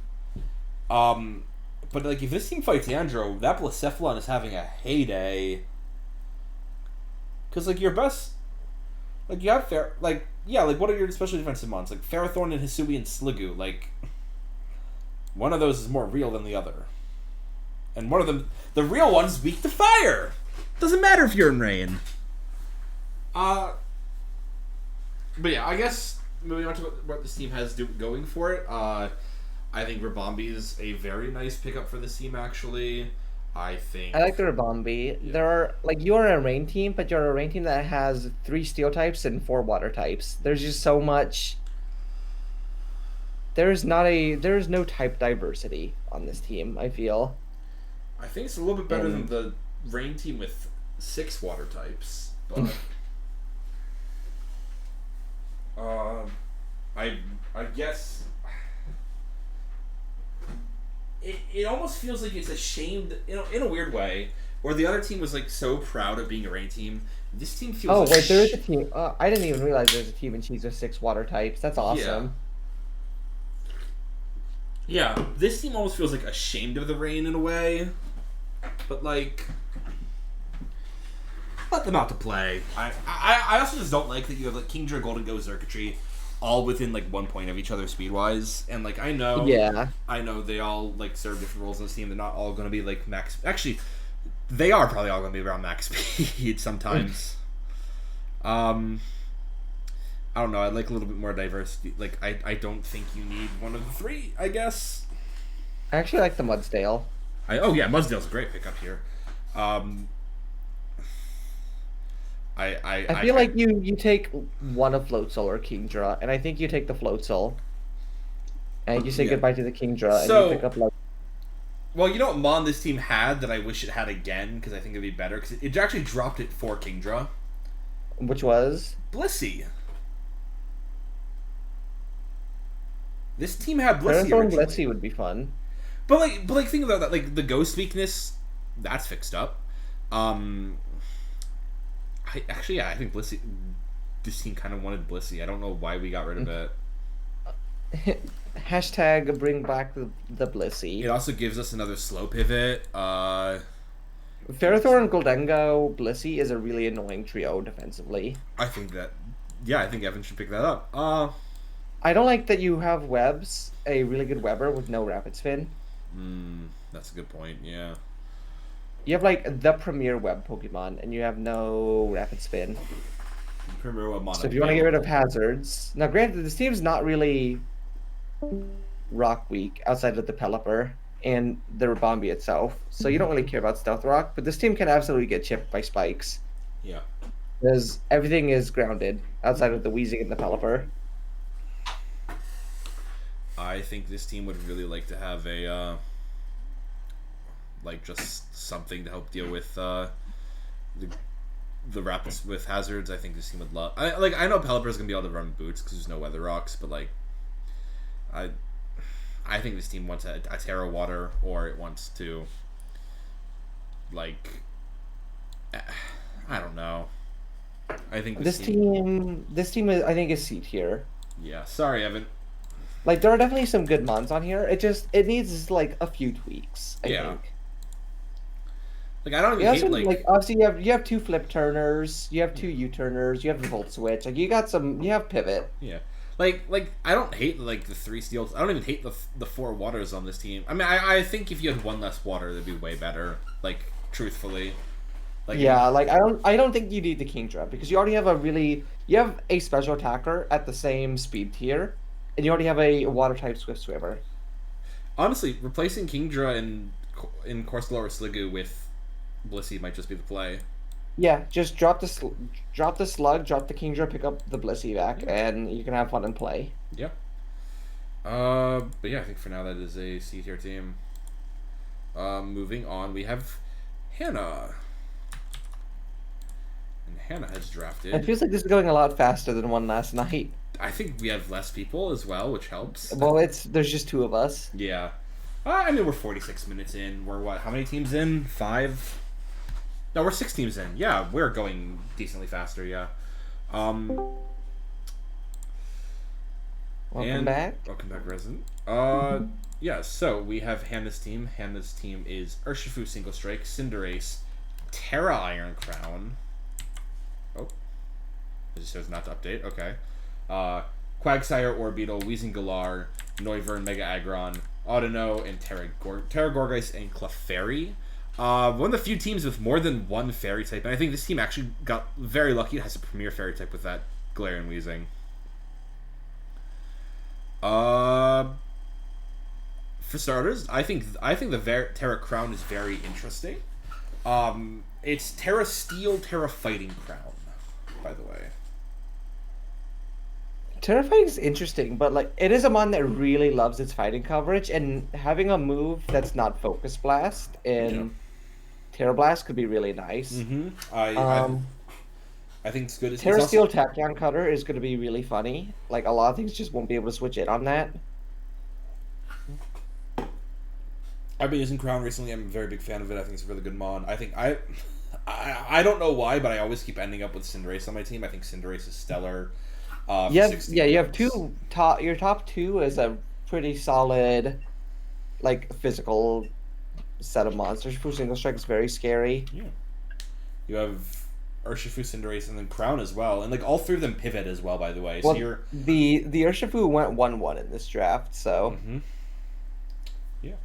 But like if this team fights Andro, that Blacephalon is having a heyday. Cause like your best, like you have like what are your special defensive mons? Like Ferrothorn and Hisuian Sliggoo. Like one of those is more real than the other, and one of them, the real one's weak to fire. Doesn't matter if you're in rain. But yeah, I guess moving on to what this team has going for it. I think Ribombee is a very nice pickup for this team. Actually, I think I like the Ribombee. Yeah. There are like you're a rain team, but you're a rain team that has 3 steel types and 4 water types. There's just so much. There's no type diversity on this team, I feel. I think it's a little bit better than the rain team with 6 water types, but I guess it almost feels like it's ashamed, in a weird way, where the other team was like so proud of being a rain team. This team feels. Oh like wait, there is a team. I didn't even realize there's a team in Cheese with 6 water types. That's awesome. Yeah, this team almost feels like ashamed of the rain in a way, but like let them out to play. I also just don't like that you have like Kingdra, Golden Go, Xurkitree, all within like 1 point of each other speed wise, and like I know they all like serve different roles in this team. They're not all going to be like max. Actually, they are probably all going to be around max speed sometimes. I don't know. I'd like a little bit more diversity. Like I don't think you need one of the 3. I guess. I actually like the Mudsdale. Mudsdale's a great pickup here. I feel like you take one of Floatzel or Kingdra, and I think you take the Floatzel, and you say goodbye to the Kingdra, and you pick up like. Well, you know what Mon this team had that I wish it had again, because I think it'd be better, because it actually dropped it for Kingdra. Which was? Blissey. This team had Blissey originally. Blissey would be fun. But think about that. Like the ghost weakness, that's fixed up. I think Blissey. This team kind of wanted Blissey. I don't know why we got rid of it. Hashtag bring back the Blissey. It also gives us another slow pivot. Ferrothorn, Goldengo, Blissey is a really annoying trio defensively. I think Evan should pick that up. I don't like that you have Webs, a really good Weber with no Rapid Spin. That's a good point, yeah. You have like the premier Web Pokemon, and you have no Rapid Spin. Premier Web So if you want to get rid of hazards... Now granted, this team's not really rock weak outside of the Pelipper and the Ribombee itself, so you don't really care about Stealth Rock, but this team can absolutely get chipped by spikes. Yeah. Because everything is grounded outside of the Weezing and the Pelipper. I think this team would really like to have a like just something to help deal with the rapids with hazards. I think this team would love. I know Pelipper's gonna be able to run boots because there's no weather rocks, but like I think this team wants a Terra Water, or it wants to like I don't know. I think This team is, I think, is C tier. Yeah, sorry, Evan. Like, there are definitely some good mons on here. It needs like a few tweaks, I think. Like, I don't even hate, like obviously you have 2 flip turners, you have 2 U-turners, you have the volt switch, like you have pivot. Yeah. Like I don't hate like the 3 steals. I don't even hate the 4 waters on this team. I mean, I think if you had 1 less water, that'd be way better. Like, truthfully. Like, yeah, like I don't think you need the Kingdra because you already have you have a special attacker at the same speed tier, and you already have a water type Swift Swimmer. Honestly, replacing Kingdra in Corsola or Sliggoo with Blissey might just be the play. Yeah, just drop the slug, drop the Kingdra, pick up the Blissey back, and you can have fun and play. Yeah. But yeah, I think for now that is a C tier team. Moving on, we have Hannah. And Hannah has drafted. It feels like this is going a lot faster than one last night. I think we have less people as well, which helps. Well, there's just 2 of us. Yeah. I mean, we're 46 minutes in. We're what? How many teams in? 5? No, we're 6 teams in. Yeah, we're going decently faster, yeah. Welcome back, resident. Yeah, so we have Hannah's team. Hannah's team is Urshifu Single Strike, Cinderace, Terra Iron Crown. Oh. It just says not to update. Okay. Quagsire, Orbeetle, Weezing Noivern, Mega Aggron, Audino, and Terragorgeist and Clefairy. One of the few teams with more than 1 fairy type, and I think this team actually got very lucky. It has a premier fairy type with that Galarian Weezing. For starters, I think the Terra Crown is very interesting. It's Terra Steel, Terra Fighting Crown, by the way. Terra Fighting is interesting, but like it is a mon that really loves its fighting coverage, and having a move that's not Focus Blast in Terra Blast could be really nice. Mm-hmm. I think it's good. Terra Steel Tachyon Cutter is going to be really funny. Like, a lot of things just won't be able to switch in on that. I've been using Crown recently. I'm a very big fan of it. I think it's a really good mon. I think I don't know why, but I always keep ending up with Cinderace on my team. I think Cinderace is stellar. You have your top 2 is a pretty solid, like, physical set of monsters. Urshifu Single Strike is very scary. Yeah. You have Urshifu, Cinderace, and then Crown as well, and like all 3 of them pivot as well. By the way, well, so you're the Urshifu went 1/1 in this draft, so. Mm-hmm. Yeah.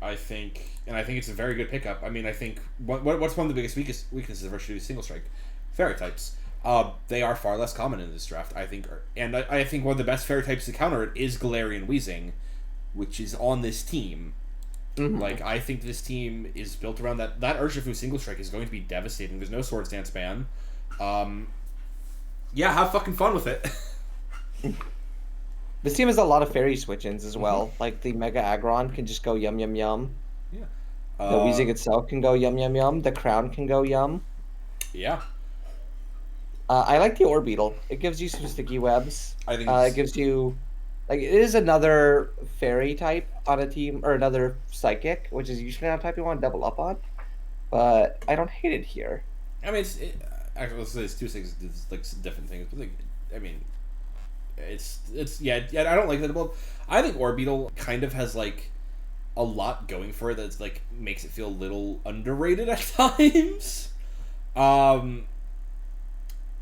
I think it's a very good pickup. I mean, I think what's one of the biggest weaknesses of Urshifu Single Strike? Fairy types. They are far less common in this draft, I think, and I think one of the best fairy types to counter it is Galarian Weezing, which is on this team. Mm-hmm. Like, I think this team is built around that. That Urshifu Single Strike is going to be devastating. There's no Swords Dance ban. Yeah, have fucking fun with it. This team has a lot of fairy switch-ins as well. Mm-hmm. Like, the Mega Aggron can just go yum yum yum. Yeah. The Weezing itself can go yum yum yum. The Crown can go yum. Yeah. I like the Orbeetle. It gives you some sticky webs. I think it gives you, like, it is another fairy type on a team, or another psychic, which is usually not a type you want to double up on. But I don't hate it here. I mean, actually, let's say it's 2 things, it's like different things, but like, I mean, it's yeah. I don't like that about. I think Orbeetle kind of has like a lot going for it that's like makes it feel a little underrated at times.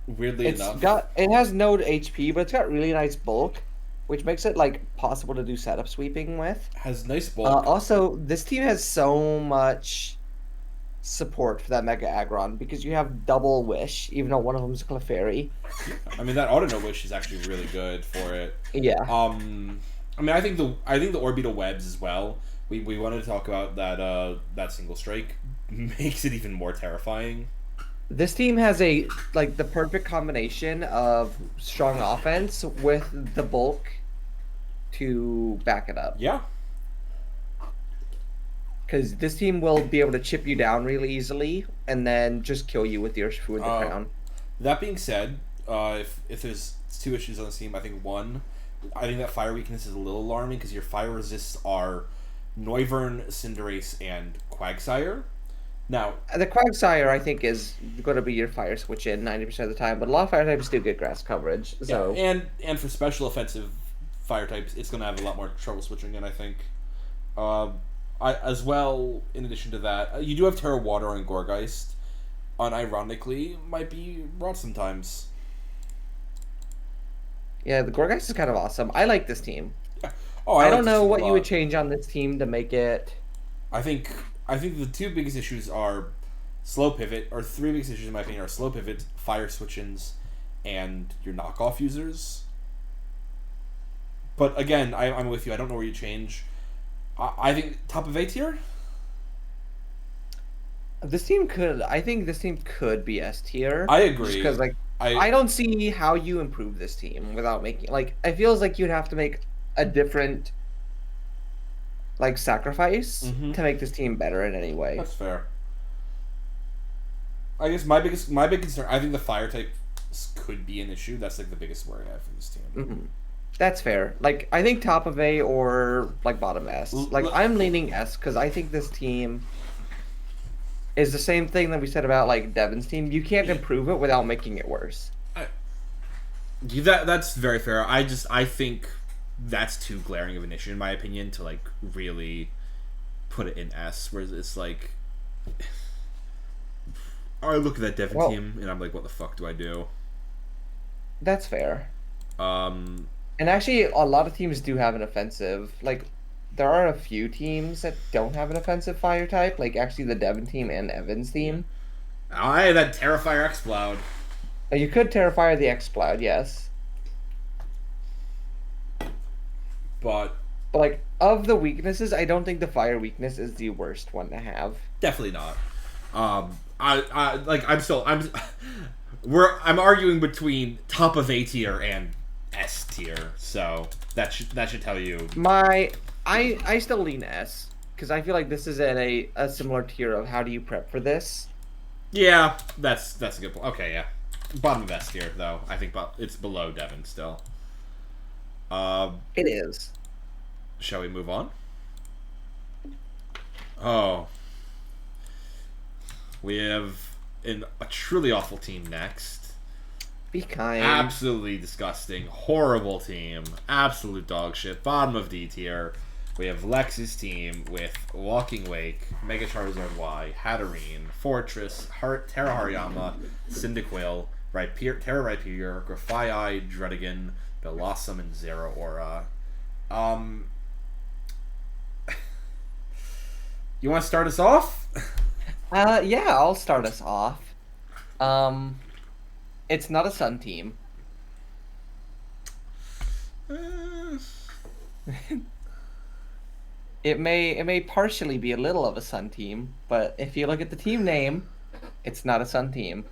Weirdly enough, it has no HP, but it's got really nice bulk, which makes it like possible to do setup sweeping with. Has nice bulk. Also, this team has so much support for that Mega Aggron because you have double Wish, even though one of them is Clefairy. I mean, that Audino Wish is actually really good for it. Yeah. I mean, I think the Orbeetle webs as well. We wanted to talk about that. That Single Strike makes it even more terrifying. This team has the perfect combination of strong offense with the bulk to back it up. Yeah. Because this team will be able to chip you down really easily and then just kill you with the crown. That being said, if there's two issues on this team, I think one, I think that fire weakness is a little alarming because your fire resists are Noivern, Cinderace, and Quagsire. Now, The Quagsire, I think, is going to be your fire switch in 90% of the time, but a lot of fire types do get grass coverage. So yeah, and for special offensive fire types, it's going to have a lot more trouble switching in, I think. As well, in addition to that, you do have Terra Water and Gorgeist. Unironically, might be wrong sometimes. yeah, the Gorgeist is kind of awesome. I like this team. Oh, I like don't this know team a what you lot. would change on this team to make it. I think the two biggest issues are slow pivot, or three biggest issues in my opinion are slow pivot, fire switch-ins, and your knockoff users. But again, I'm with you. I don't know where you change. I think top of A tier. I think this team could be S tier. I agree. Because I don't see how you improve this team without making it feels like you'd have to make a different sacrifice to make this team better in any way. That's fair. I guess my big concern. I think the fire type could be an issue. That's like the biggest worry I have for this team. Mm-hmm. That's fair. I think top of A or bottom S. I'm leaning S because I think this team is the same thing that we said about Devin's team. You can't improve it without making it worse. That's very fair. I think that's too glaring of an issue in my opinion to really put it in S. Whereas it's I look at that Devin team and I'm like, what the fuck do I do? That's fair. Um, And actually, a lot of teams do have an offensive. There are a few teams that don't have an offensive fire type. Actually, the Devin team and Evan's team. I had that Terrifier X-Cloud. You could Terrifier the X-Cloud, yes. But of the weaknesses, I don't think the fire weakness is the worst one to have. definitely not. I'm arguing between top of A tier and S tier, so that should tell you. I still lean S because I feel like this is at a similar tier of how do you prep for this. Yeah, that's a good point. Okay, yeah, bottom of S tier though. I think it's below Devin still. It is. Shall we move on? Oh, we have a truly awful team next. Be kind. Absolutely disgusting, horrible team, absolute dog shit. Bottom of D tier. We have Lex's team with Walking Wake, Mega Charizard Y, Hatterene, Fortress, Terra Hariyama, Cyndaquil, Terra Rhyperior, Grafaiai, Dredigan, Bellossom, and Zeraora. You want to start us off? Yeah, I'll start us off. It's not a Sun team. It may partially be a little of a Sun team, but if you look at the team name, it's not a Sun team.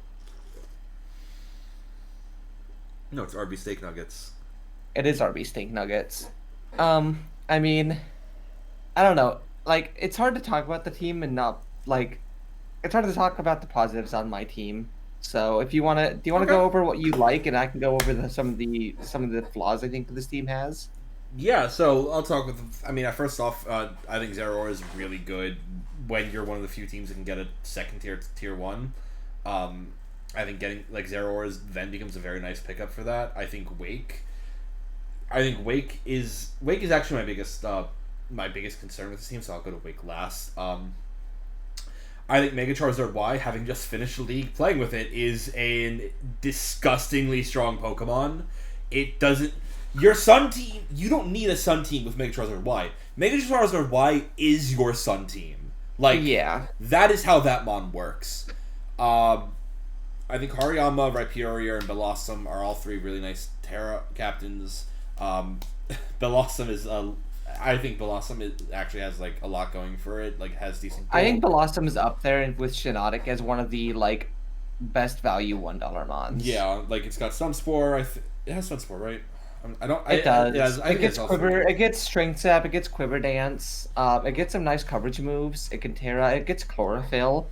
No, it's RB Steak Nuggets. It is RB Steak Nuggets. I mean, I don't know. It's hard to talk about the team and not it's hard to talk about the positives on my team. So if you do you want to go over what you like, and I can go over some of the flaws I think this team has. Yeah, so I'll talk with. I mean, first off, I think Zeraora is really good when you're one of the few teams that can get a second tier one. I think getting Zeraora then becomes a very nice pickup for that. I think Wake is actually my biggest concern with this team, so I'll go to Wake last. I think Mega Charizard Y, having just finished the league playing with it, is a disgustingly strong Pokemon. It doesn't. Your Sun team, you don't need a Sun team with Mega Charizard Y. Mega Charizard Y is your Sun team. Yeah. That is how that mon works. I think Hariyama, Rhyperior, and Bellossom are all three really nice Terra captains. Bellossom is I think Bellossom actually has a lot going for it. Has decent. I think Bellossom is up there with Shiinotic as one of the best value $1 mons. Yeah, like it's got Sunspore. It has Sunspore, right? I don't. It does. I It think it's gets all three. Quiver. It gets Strength Sap. It gets Quiver Dance. It gets some nice coverage moves. It can Terra. It gets Chlorophyll.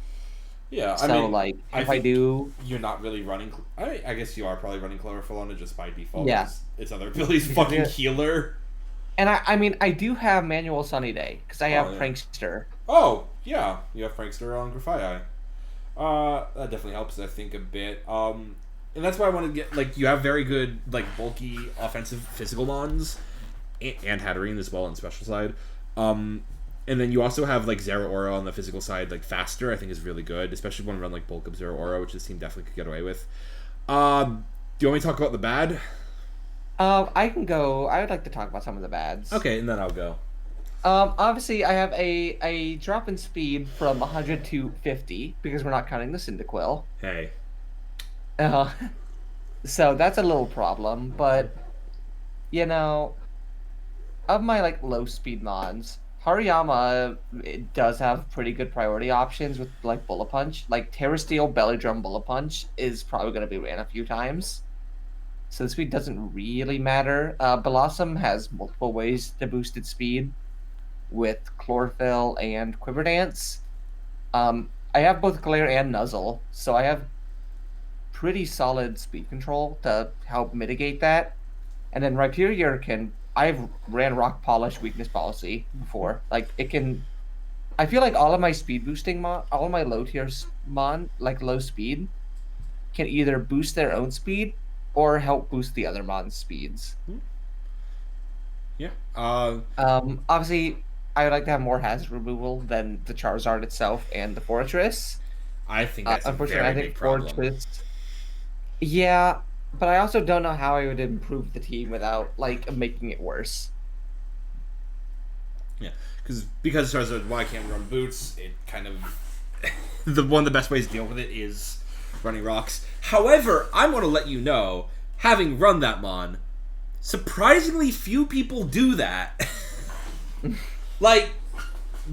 Yeah, I So mean, like, I if I think do, you're not really running. I guess you are probably running Chlorophyll on it just by default yeah, because its other ability's because fucking healer. and I mean, I do have Manual Sunny Day because I have Oh yeah. Prankster. Oh yeah, you have Prankster on Grafii. That definitely helps. I think a bit. And that's why I want to get like you have very good like bulky offensive physical mons, and Hatterene as well on the special side. And then you also have like Zero Aura on the physical side, like faster. I think is really good, especially when run like bulk up Zero Aura, which this team definitely could get away with. Do you want me to talk about the bad? I can go. I would like to talk about some of the bads. Okay, and then I'll go. Obviously, I have a drop in speed from 100 to 50 because we're not counting the Cyndaquil. Hey. Uh, so that's a little problem, but you know, of my like low speed mons, Hariyama it does have pretty good priority options with like Bullet Punch. Like Terra Steel, Belly Drum, Bullet Punch is probably going to be ran a few times. So the speed doesn't really matter. Blossom has multiple ways to boost its speed with Chlorophyll and Quiver Dance. I have both Glare and Nuzzle, so I have pretty solid speed control to help mitigate that. And then Rhyperior can. I've ran Rock Polish Weakness Policy before. Like it can. I feel like all of my speed boosting all of my low tier like low speed, can either boost their own speed or help boost the other mon's speeds. Yeah. Obviously, I would like to have more hazard removal than the Charizard itself and the Fortress. I think that's Unfortunately, a I very think big problem. Fortress. Yeah, but I also don't know how I would improve the team without like making it worse. Yeah, because Charizard, why can't run boots? It kind of one of the best ways to deal with it is running rocks. However, I'm going to let you know, having run that mon, surprisingly few people do that. Like,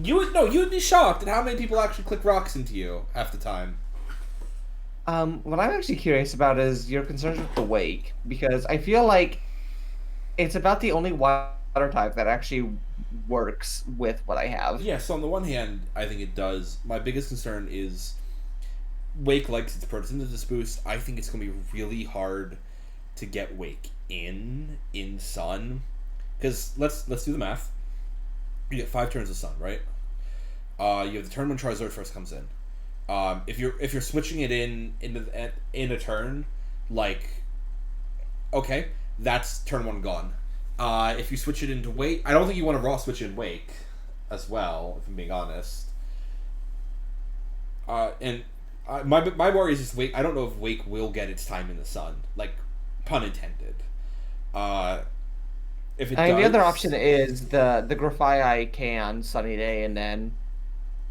you would be shocked at how many people actually click rocks into you half the time. What I'm actually curious about is your concerns with the Wake, because I feel like it's about the only water type that actually works with what I have. Yeah, so on the one hand, I think it does. My biggest concern is Wake likes its photosynthesis boost. I think it's going to be really hard to get Wake in Sun. Because let's do the math. You get 5 turns of Sun, right? You have the turn when Charizard first comes in. If you're switching it in a turn, like, okay, that's turn 1 gone. If you switch it into Wake, I don't think you want to raw switch in Wake, as well. If I'm being honest. My worry is just Wake. I don't know if Wake will get its time in the Sun, like, pun intended. If it does, the other option is the Grafii can Sunny Day and then.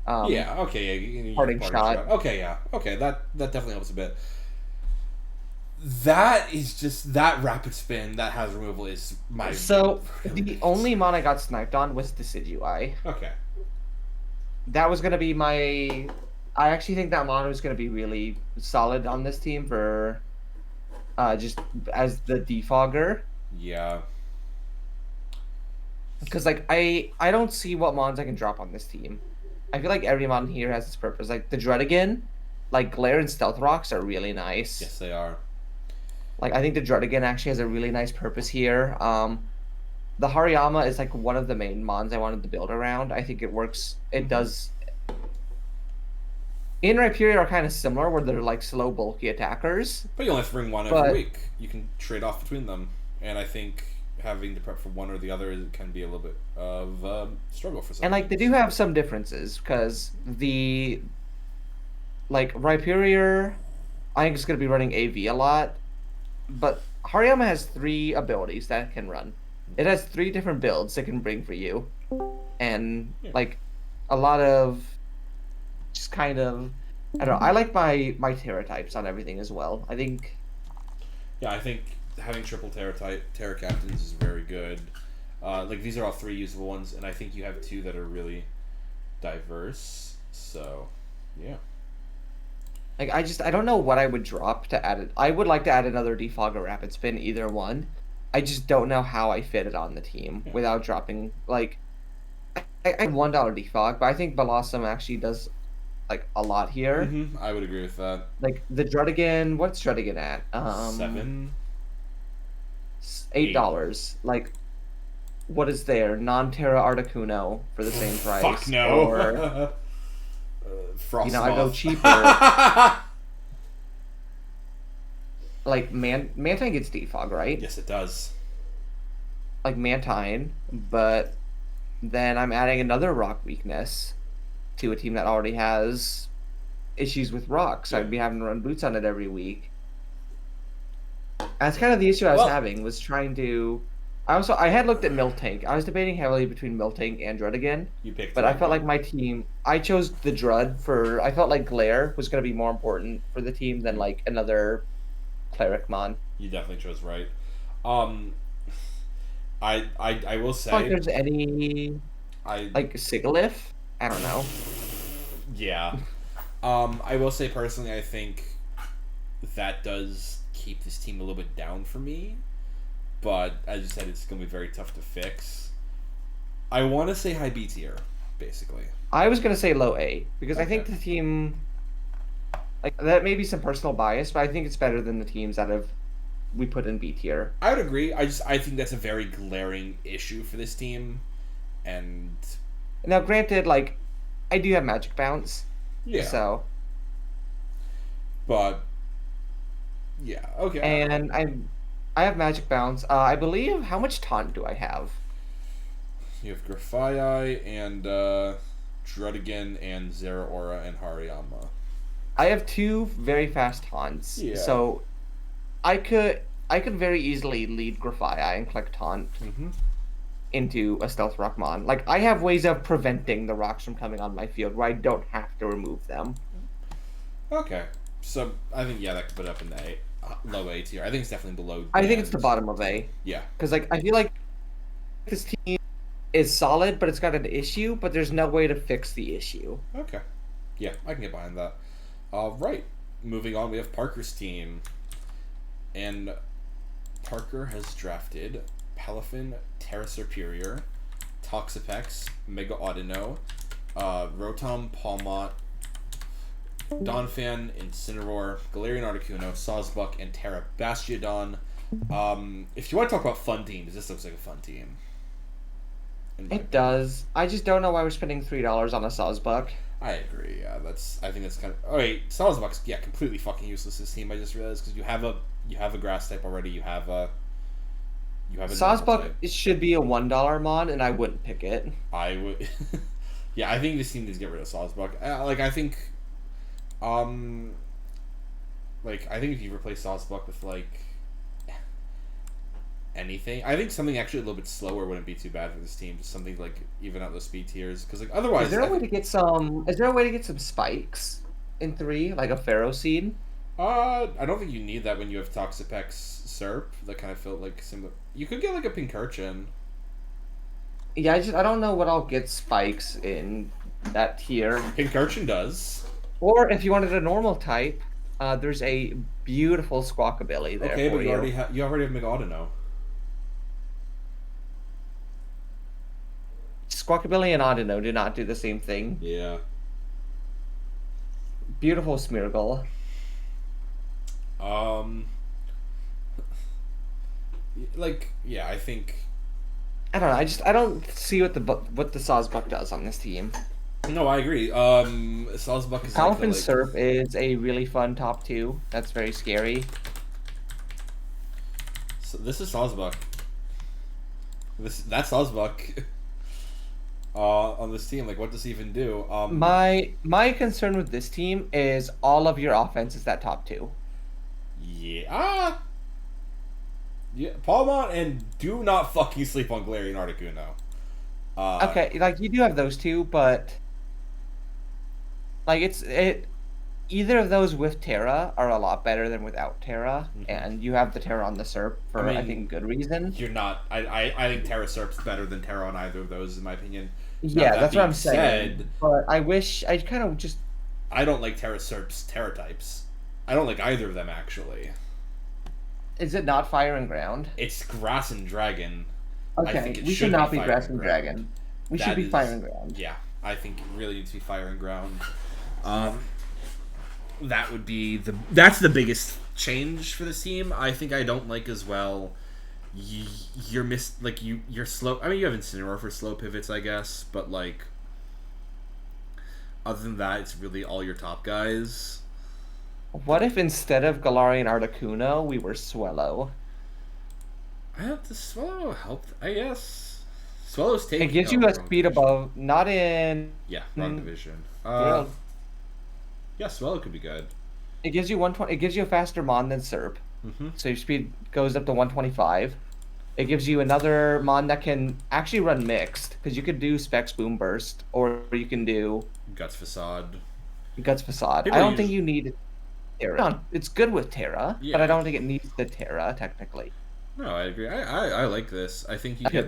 Yeah. Okay. Yeah, parting shot. Okay. Yeah. Okay. That definitely helps a bit. That is just that rapid spin. That hazard removal is my. So the only mon I got sniped on was Decidueye. Okay. That was gonna be my. I actually think that mon was gonna be really solid on this team for, just as the defogger. Yeah. Because like I don't see what mons I can drop on this team. I feel like every mon here has its purpose. Like the Dredigan, like Glare and Stealth Rocks are really nice. Yes, they are. Like I think the Dredigan actually has a really nice purpose here. The Hariyama is like one of the main mons I wanted to build around. I think it works. It does. In Rhyperior are kind of similar, where they're like slow, bulky attackers. But you only have to bring one every week. You can trade off between them, and I think having to prep for one or the other can be a little bit of a struggle for some. And like they do have some differences because the like Rhyperior, I think is going to be running AV a lot, but Hariyama has 3 abilities that it can run. It has 3 different builds it can bring for you, and like a lot of just kind of I don't know. I like my Terra types on everything as well. I think. Yeah, I think having triple Terra captains is very good. Like these are all 3 usable ones, and I think you have 2 that are really diverse. So, yeah. Like I don't know what I would drop to add it. I would like to add another defog or rapid spin, either one. I just don't know how I fit it on the team Yeah. without dropping like I $1 defog, but I think Blossom actually does like a lot here. I would agree with that. Like the Drudigan, what's Drudigan at? 7, $8. Like what is there? Non-Terra Articuno for the same price. Fuck no. Or Frost I go Moth. cheaper. Like Mantine gets defog, right? Yes, it does. Like Mantine, but then I'm adding another rock weakness to a team that already has issues with rocks. So I'd be having to run boots on it every week. That's kind of the issue I was having, was trying to. I had looked at Miltank. I was debating heavily between Miltank and Drudigan. You picked. But I felt like my team. I chose the Drud for. I felt like Glare was going to be more important for the team than like another Cleric Mon. You definitely chose right. I will say. Like there's any. Like Sigalith? I don't know. Yeah. I will say personally, I think that does keep this team a little bit down for me. But as you said, it's going to be very tough to fix. I want to say high B tier, basically. I was going to say low A, because I think the team... Like, that may be some personal bias, but I think it's better than the teams that we put in B tier. I would agree. I think that's a very glaring issue for this team. And... Now, granted, like, I do have Magic Bounce. Yeah. So... But... Yeah, okay. And I have Magic Bounce. I believe... How much taunt do I have? You have Grafii and Drudigan and Zeraora and Hariyama. I have 2 very fast taunts. Yeah. So I could very easily lead Grafii and click taunt into a Stealth Rockmon. Like, I have ways of preventing the rocks from coming on my field where I don't have to remove them. Okay. So I think, that could put it up in the low A tier. I think it's definitely below. I think it's the bottom of A. Yeah. Because, like, I feel like this team is solid, but it's got an issue, but there's no way to fix the issue. Okay. Yeah, I can get behind that. Right. Moving on, we have Parker's team. And Parker has drafted Palafin, Terra Superior, Toxapex, Mega Audino, Rotom, Palmot, Donphan, Incineroar, Galarian Articuno, Sawsbuck, and Terra Bastiodon. If you want to talk about fun teams, this looks like a fun team. It does. I just don't know why we're spending $3 on a Sawsbuck. I agree. Yeah, I think that's kind of. Oh wait, Sawsbuck's completely fucking useless this team. I just realized because you have a grass type already. You have a Sawsbuck should be a $1 mod, and I wouldn't pick it. I would. Yeah, I think this team needs to get rid of Sawsbuck. I think if you replace Sawsbuck with anything, I think something actually a little bit slower wouldn't be too bad for this team. Just something like even out those speed tiers, because otherwise. Is there a way to get some spikes in 3, like a Pharaoh Seed? I don't think you need that when you have Toxapex Serp. That kind of felt like similar. You could get like a Pincurchin. Yeah, I don't know what I'll get spikes in that tier. Pincurchin does. Or if you wanted a normal type, there's a beautiful Squawkabilly there. Okay, but you already have Mega Audino. Squawkabilly and Audino do not do the same thing. Yeah. Beautiful Smeargle. I think. I don't know. I don't see what the Sawsbuck does on this team. No, I agree. Sawsbuck is Palafin Serp is a really fun top 2. That's very scary. So this is Sawsbuck. That's Sawsbuck. On this team, what does he even do? My concern with this team is all of your offense is that top 2. Yeah. Yeah, Palmont, and do not fucking sleep on Galarian Articuno. Okay, you do have those 2, but either of those with Terra are a lot better than without Terra, and you have the Terra on the Serp for I think good reason. You're not. I think Terra Serp's better than Terra on either of those, in my opinion. Yeah, that's what I'm saying. But I wish I kind of just I don't like Terra Serp's Terra types. I don't like either of them, actually. Is it not Fire and Ground? It's Grass and Dragon. I Okay, think it we should should not be be Fire Grass and and Ground. Dragon. We should That be is- Fire and Ground. Yeah, I think it really needs to be Fire and Ground. That would be that's the biggest change for this team. I think I don't like as well. You're slow. I mean, you have Incineroar for slow pivots, I guess, but like, other than that, it's really all your top guys. What if instead of Galarian Articuno, we were Swellow? I have to Swallow help. I guess Swallow's taking. It gives you wrong a speed division. above, not in. Yeah, wrong division. Yeah. Yeah, Swallow could be good. It gives you 120. It gives you a faster Mon than Serp, so your speed goes up to 125. It gives you another Mon that can actually run mixed, because you could do Specs Boom Burst, or you can do Guts Facade. Guts Facade. People I don't use- think you need Terra. It's good with Terra, Yeah. but I don't think it needs the Terra technically. No, I agree. I like this. I think you I get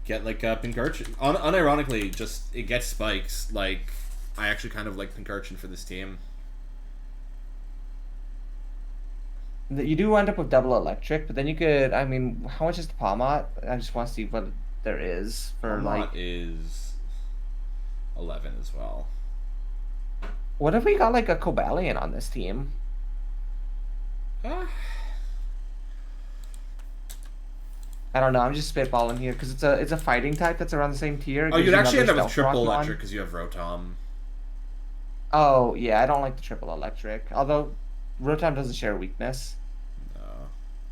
get like a Pincurchin. Unironically, just it gets spikes. Like, I actually kind of like Pincurchin for this team. You do end up with double electric, but then you could. I mean, how much is the Palmot? I just want to see what there is for Palmot like. is 11 as well. What if we got like a Cobalion on this team? I don't know. I'm just spitballing here because it's a fighting type that's around the same tier. It Oh, gives you'd you actually end another up with Stealth triple Rock electric one. because you have Rotom. Oh yeah, I don't like the triple electric. Although Rotom doesn't share a weakness.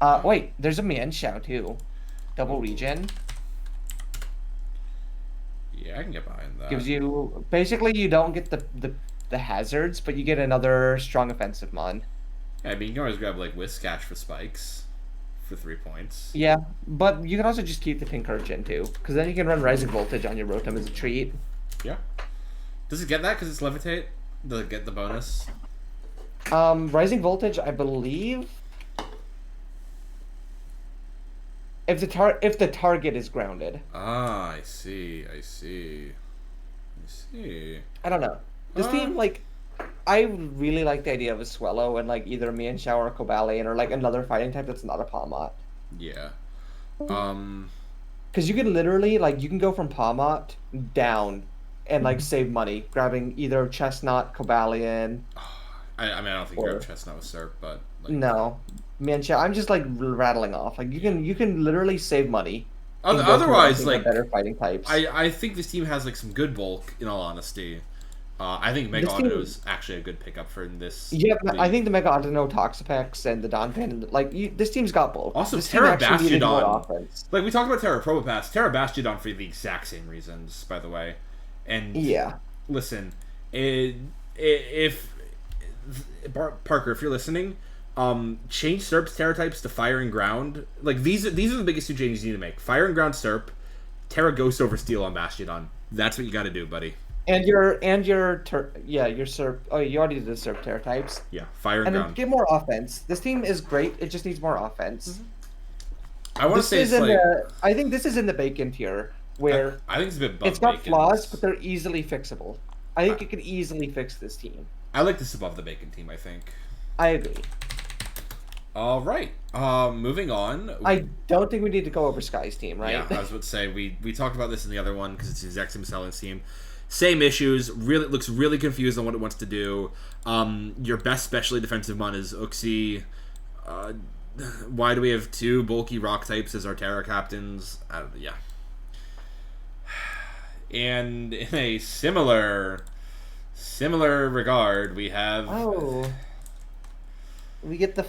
No. Wait, there's a Mienshao too. Double regen Yeah, I can get behind that. gives you basically you don't get the hazards, but you get another strong offensive mon. Yeah, I mean, you can always grab like Whiskash for spikes for 3 points. Yeah, but you can also just keep the Pincurchin too, because then you can run Rising Voltage on your Rotom as a treat. Yeah. Does it get that because it's Levitate? Does it get the bonus? Rising Voltage, I believe. If the target is grounded. Ah, I see. I don't know. This team, like, I really like the idea of a Swellow and like either a Mienshao or a Cobalion or like another fighting type that's not a Palmot. Yeah. Because you can literally like you can go from Palmot down and like save money grabbing either Chestnut, Cobalion. I mean, I don't think you grab Chestnut with Serp, but like, No, Mienshao. I'm just like rattling off. Like you can literally save money. and go to, Otherwise, think, like, better fighting types. I think this team has like some good bulk. In all honesty, I think Mega This team- Auto is actually a good pickup for this. Yeah, league. I think the Mega Autono, Toxapex, and the Donphan, like, this team's got bulk. Also, this team Terra actually needed more Bastiodon. offense. Like we talked about Terra Probopass, Terra Bastiodon for the exact same reasons, by the way. And Yeah. listen, if Parker, if you're listening, change Serp's Terra types to Fire and Ground. Like these are the biggest two changes you need to make: Fire and Ground Serp, Terra Ghost over Steel on Bastiodon. That's what you got to do, buddy. And your Serp. Oh, you already did the Serp Terra types. Yeah, Fire and And then Ground. get more offense. This team is great. It just needs more offense. I want to This say is it's in like I think this is in the bacon tier where I think it's a bit above it's got Bacon's. flaws, but they're easily fixable. I think it can easily fix this team. I like this above the Bacon team. I think. I agree. All right. Moving on. I don't think we need to go over Sky's team, right? Yeah, I was about to say we talked about this in the other one because it's the exact same selling team. Same issues. Really looks really confused on what it wants to do. Your best specially defensive mon is Uxie. Why do we have two bulky rock types as our Terra captains? Yeah. And in a similar regard, we have. Oh. We get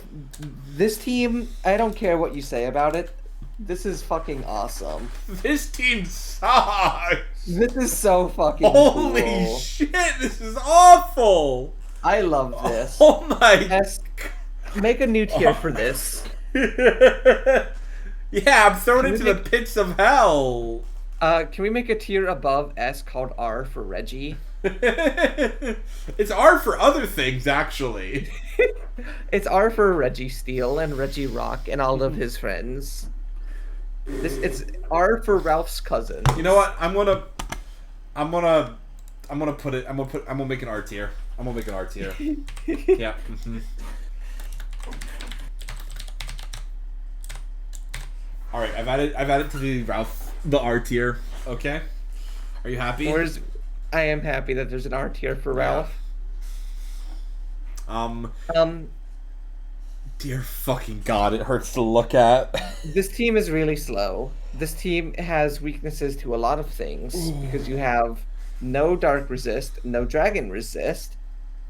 this team. I don't care what you say about it. This is fucking awesome. This team sucks. This is so fucking Holy cool. shit! This is awful. I love this. Oh my. S, make a new tier for this. Yeah, I'm thrown Can we into the make- pits of hell. Can we make a tier above S called R for Reggie? It's R for other things, actually. It's R for Reggie Steele and Reggie Rock and all of his friends. It's R for Ralph's cousin. You know what? I'm gonna put it. I'm gonna make an R tier. I'm gonna make an R tier. Yeah. Mm-hmm. All right. I've added to the Ralph the R tier. Okay. Are you happy? I am happy that there's an R tier for Ralph. Dear fucking God, it hurts to look at. This team is really slow. This team has weaknesses to a lot of things because you have no dark resist, no dragon resist,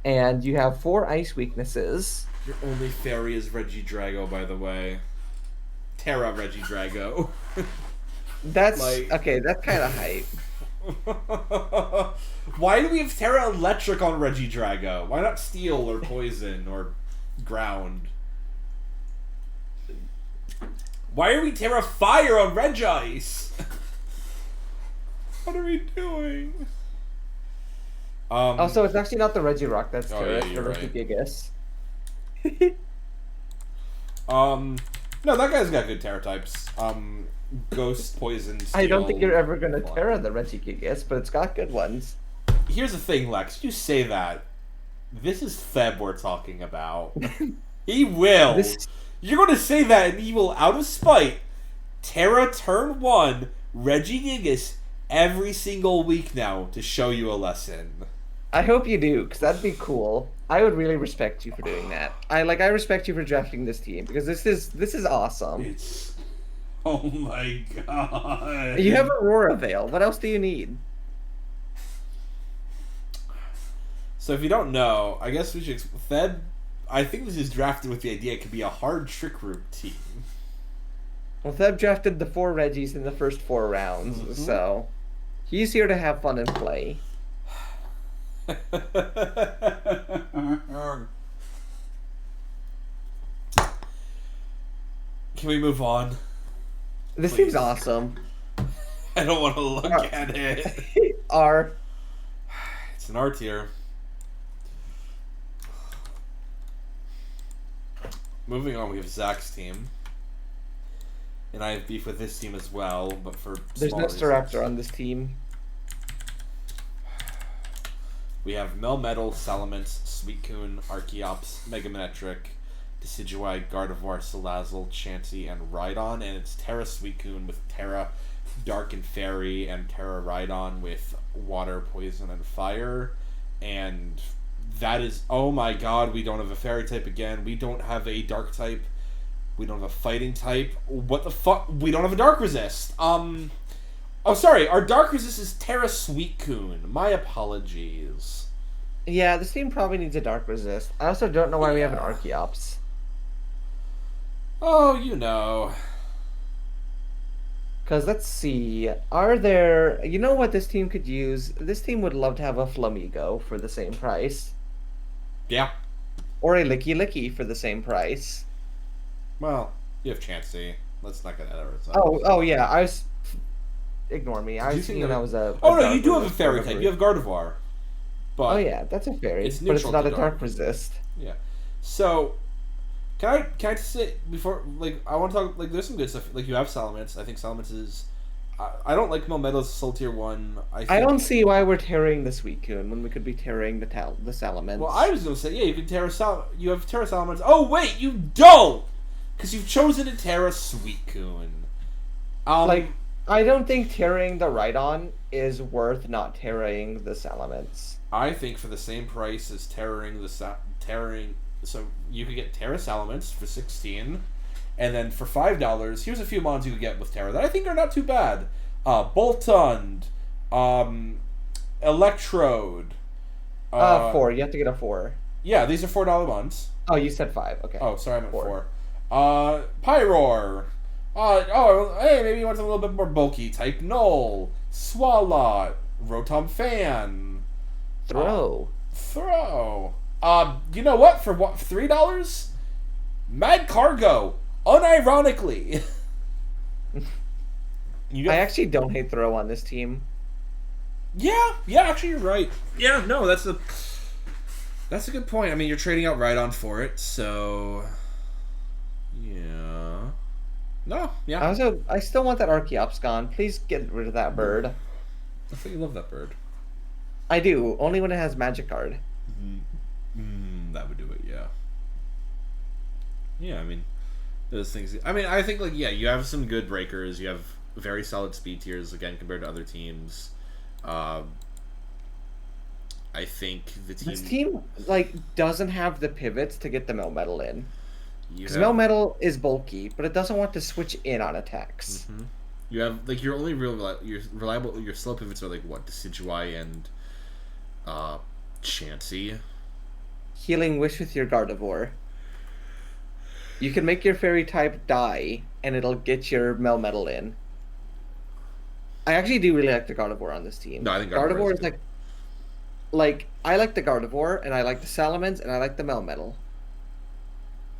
and you have 4 ice weaknesses. Your only fairy is Regidrago, by the way. Terra Regidrago. That's okay. That's kind of hype. Why do we have Terra Electric on Regidrago? Why not Steel or Poison or Ground? Why are we Terra Fire on Regice? What are we doing? Also, it's actually not the Regirock that's Terra, yeah, it's the Regigigas. No, that guy's got good Terra types. Ghost, Poison, Steel... I don't think you're ever going to Terra the Regigigas, but it's got good ones. Here's the thing, Lex. You say that. This is Theb we're talking about. He will. You're going to say that, and he will, out of spite, Terra turn 1, Regigigas every single week now to show you a lesson. I hope you do, because that'd be cool. I would really respect you for doing that. I respect you for drafting this team, because this is awesome. Oh my God. You have Aurora Veil. What else do you need? So if you don't know, I guess we should... Theb, I think this is drafted with the idea it could be a hard Trick Room team. Well, Theb drafted the 4 Reggies in the first 4 rounds, so he's here to have fun and play. Can we move on? This seems awesome. I don't want to look at it. R. It's an R tier. Moving on, we have Zach's team. And I have beef with this team as well, but for There's no Staraptor on this team. We have Melmetal, Salamence, Suicune, Archeops, Megamanectric, Decidueye, Gardevoir, Salazzle, Chansey, and Rhydon, and it's Terra Suicune with Terra Dark and Fairy, and Terra Rhydon with Water, Poison, and Fire, and that is, oh my God, we don't have a Fairy type again, we don't have a Dark type, we don't have a Fighting type, what the fuck, we don't have a Dark Resist, oh sorry, our Dark Resist is Terra Suicune, my apologies. Yeah, this team probably needs a Dark Resist. I also don't know why we have an Archeops. Oh, you know. Because let's see. Are there... You know what this team could use? This team would love to have a Flamigo for the same price. Yeah. Or a Licky Licky for the same price. Well, you have Chansey. Let's not get that over. Oh, yeah. I was... Ignore me. I was thinking that was a... Oh, no, you do have a Fairy type. You have Gardevoir. But oh, yeah. That's a Fairy. It's but it's not a Dark Resist. Yeah. So... Can I just say before, like, I want to talk, like, there's some good stuff, like, you have Salamence. I think Salamence is, I don't like Melmetal's Soul Tier 1. I don't see why we're tearing the Suicune when we could be tearing the Salamence. Well, I was going to say, yeah, you can tear you have Terra Salamence. Oh, wait, you don't! Because you've chosen to Terra Suicune. I don't think tearing the Rhydon is worth not tearing the Salamence. I think for the same price as tearing so you could get Terra Salamence for $16, and then for $5, here's a few mons you could get with Terra that I think are not too bad. Boltund, Electrode. 4. You have to get a 4. Yeah, these are $4 mons. Oh, you said 5. Okay. Oh, sorry, I meant 4. Pyroar. Hey, maybe you want something a little bit more bulky. Type Null. Swalot. Rotom Fan. Throw. You know what? For what? $3? Mad Cargo. Unironically. I actually don't hate Throw on this team. Yeah, actually you're right. Yeah, no, that's a good point. I mean, you're trading out Rhydon for it, so yeah. No, yeah. I still want that Archeops gone. Please get rid of that bird. I thought you love that bird. I do, only when it has magic card. That would do it. Yeah. Yeah, I mean, those things. I mean, I think like you have some good breakers. You have very solid speed tiers again compared to other teams. I think This team like doesn't have the pivots to get the Melmetal in. you Because have Melmetal is bulky, but it doesn't want to switch in on attacks. you have like your only your reliable your slow pivots are like what Decidueye and Chansey. Healing Wish with your Gardevoir. You can make your fairy type die, and it'll get your Melmetal in. I actually do really like the Gardevoir on this team. No, I think Gardevoir is like I like the Gardevoir, and I like the Salamence, and I like the Melmetal.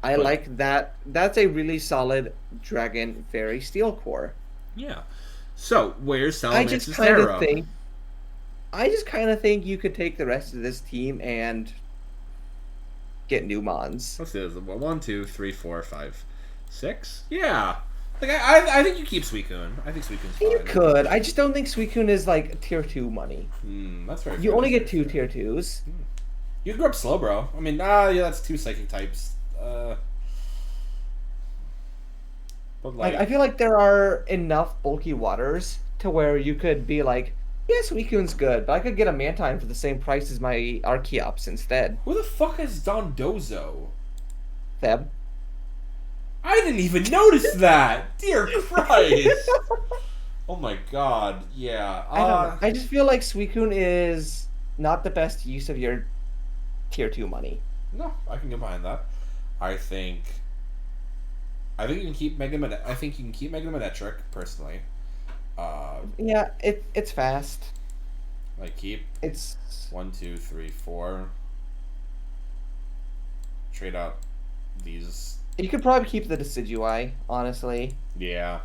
I like that. That's a really solid Dragon Fairy Steel Core. Yeah. So where's Salamance's Terra? I just kind of think you could take the rest of this team and get new Mons. Let's do this. 1, 2, 3, 4, 5, 6. Yeah. Like I think you keep Suicune. I think Suicune's fine. You could. I just don't think Suicune is like tier 2 money. That's very. You only get 2 tier 2s. You grew up slow, bro. I mean, yeah, that's 2 psychic types. But like I feel like there are enough bulky waters to where you could be like, yeah, Suicune's good, but I could get a Mantine for the same price as my Archeops instead. Who the fuck is Dondozo? Theb. I didn't even notice that. Dear Christ. Oh my god. Yeah. I don't know. I just feel like Suicune is not the best use of your tier 2 money. No, I can get behind that. I think you can keep I think you can keep Mega Manectric, personally. Yeah, it's fast. Like it's 1, 2, 3, 4. Trade out these. You could probably keep the Decidueye, honestly. Yeah.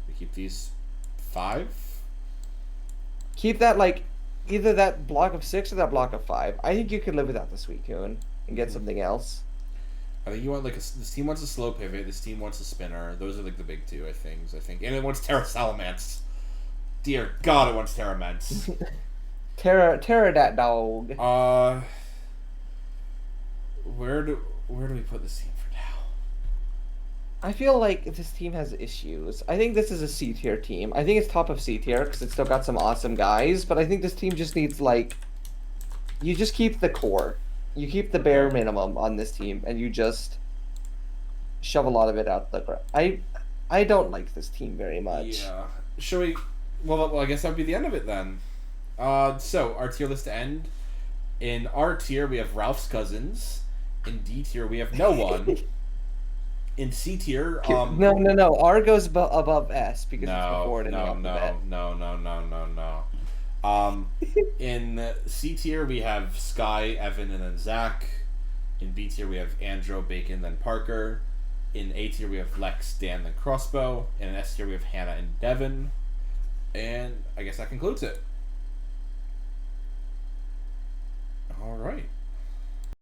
We keep these 5. Keep that like either that block of 6 or that block of 5. I think you could live without the Suicune and get something else. I think you want this team wants a slow pivot. This team wants a spinner. Those are like the big 2 things. I think, and it wants Terra Salamence. Dear God, it wants Terramence. Terra that dog. Where do we put this team for now? I feel like this team has issues. I think this is a C tier team. I think it's top of C tier because it's still got some awesome guys. But I think this team just needs like, you just keep the core. You keep the bare minimum on this team, and you just shove a lot of it out the ground. I don't like this team very much. Yeah. Should we? Well, I guess that would be the end of it then. So our tier list to end. In R tier, we have Ralph's cousins. In D tier, we have no one. In C tier, no. R goes above S because it's before it. No. In C tier, we have Sky, Evan, and then Zach. In B tier, we have Andro, Bacon, then Parker. In A tier, we have Lex, Dan, then Crossbow. And in S tier, we have Hannah and Devin. And I guess that concludes it.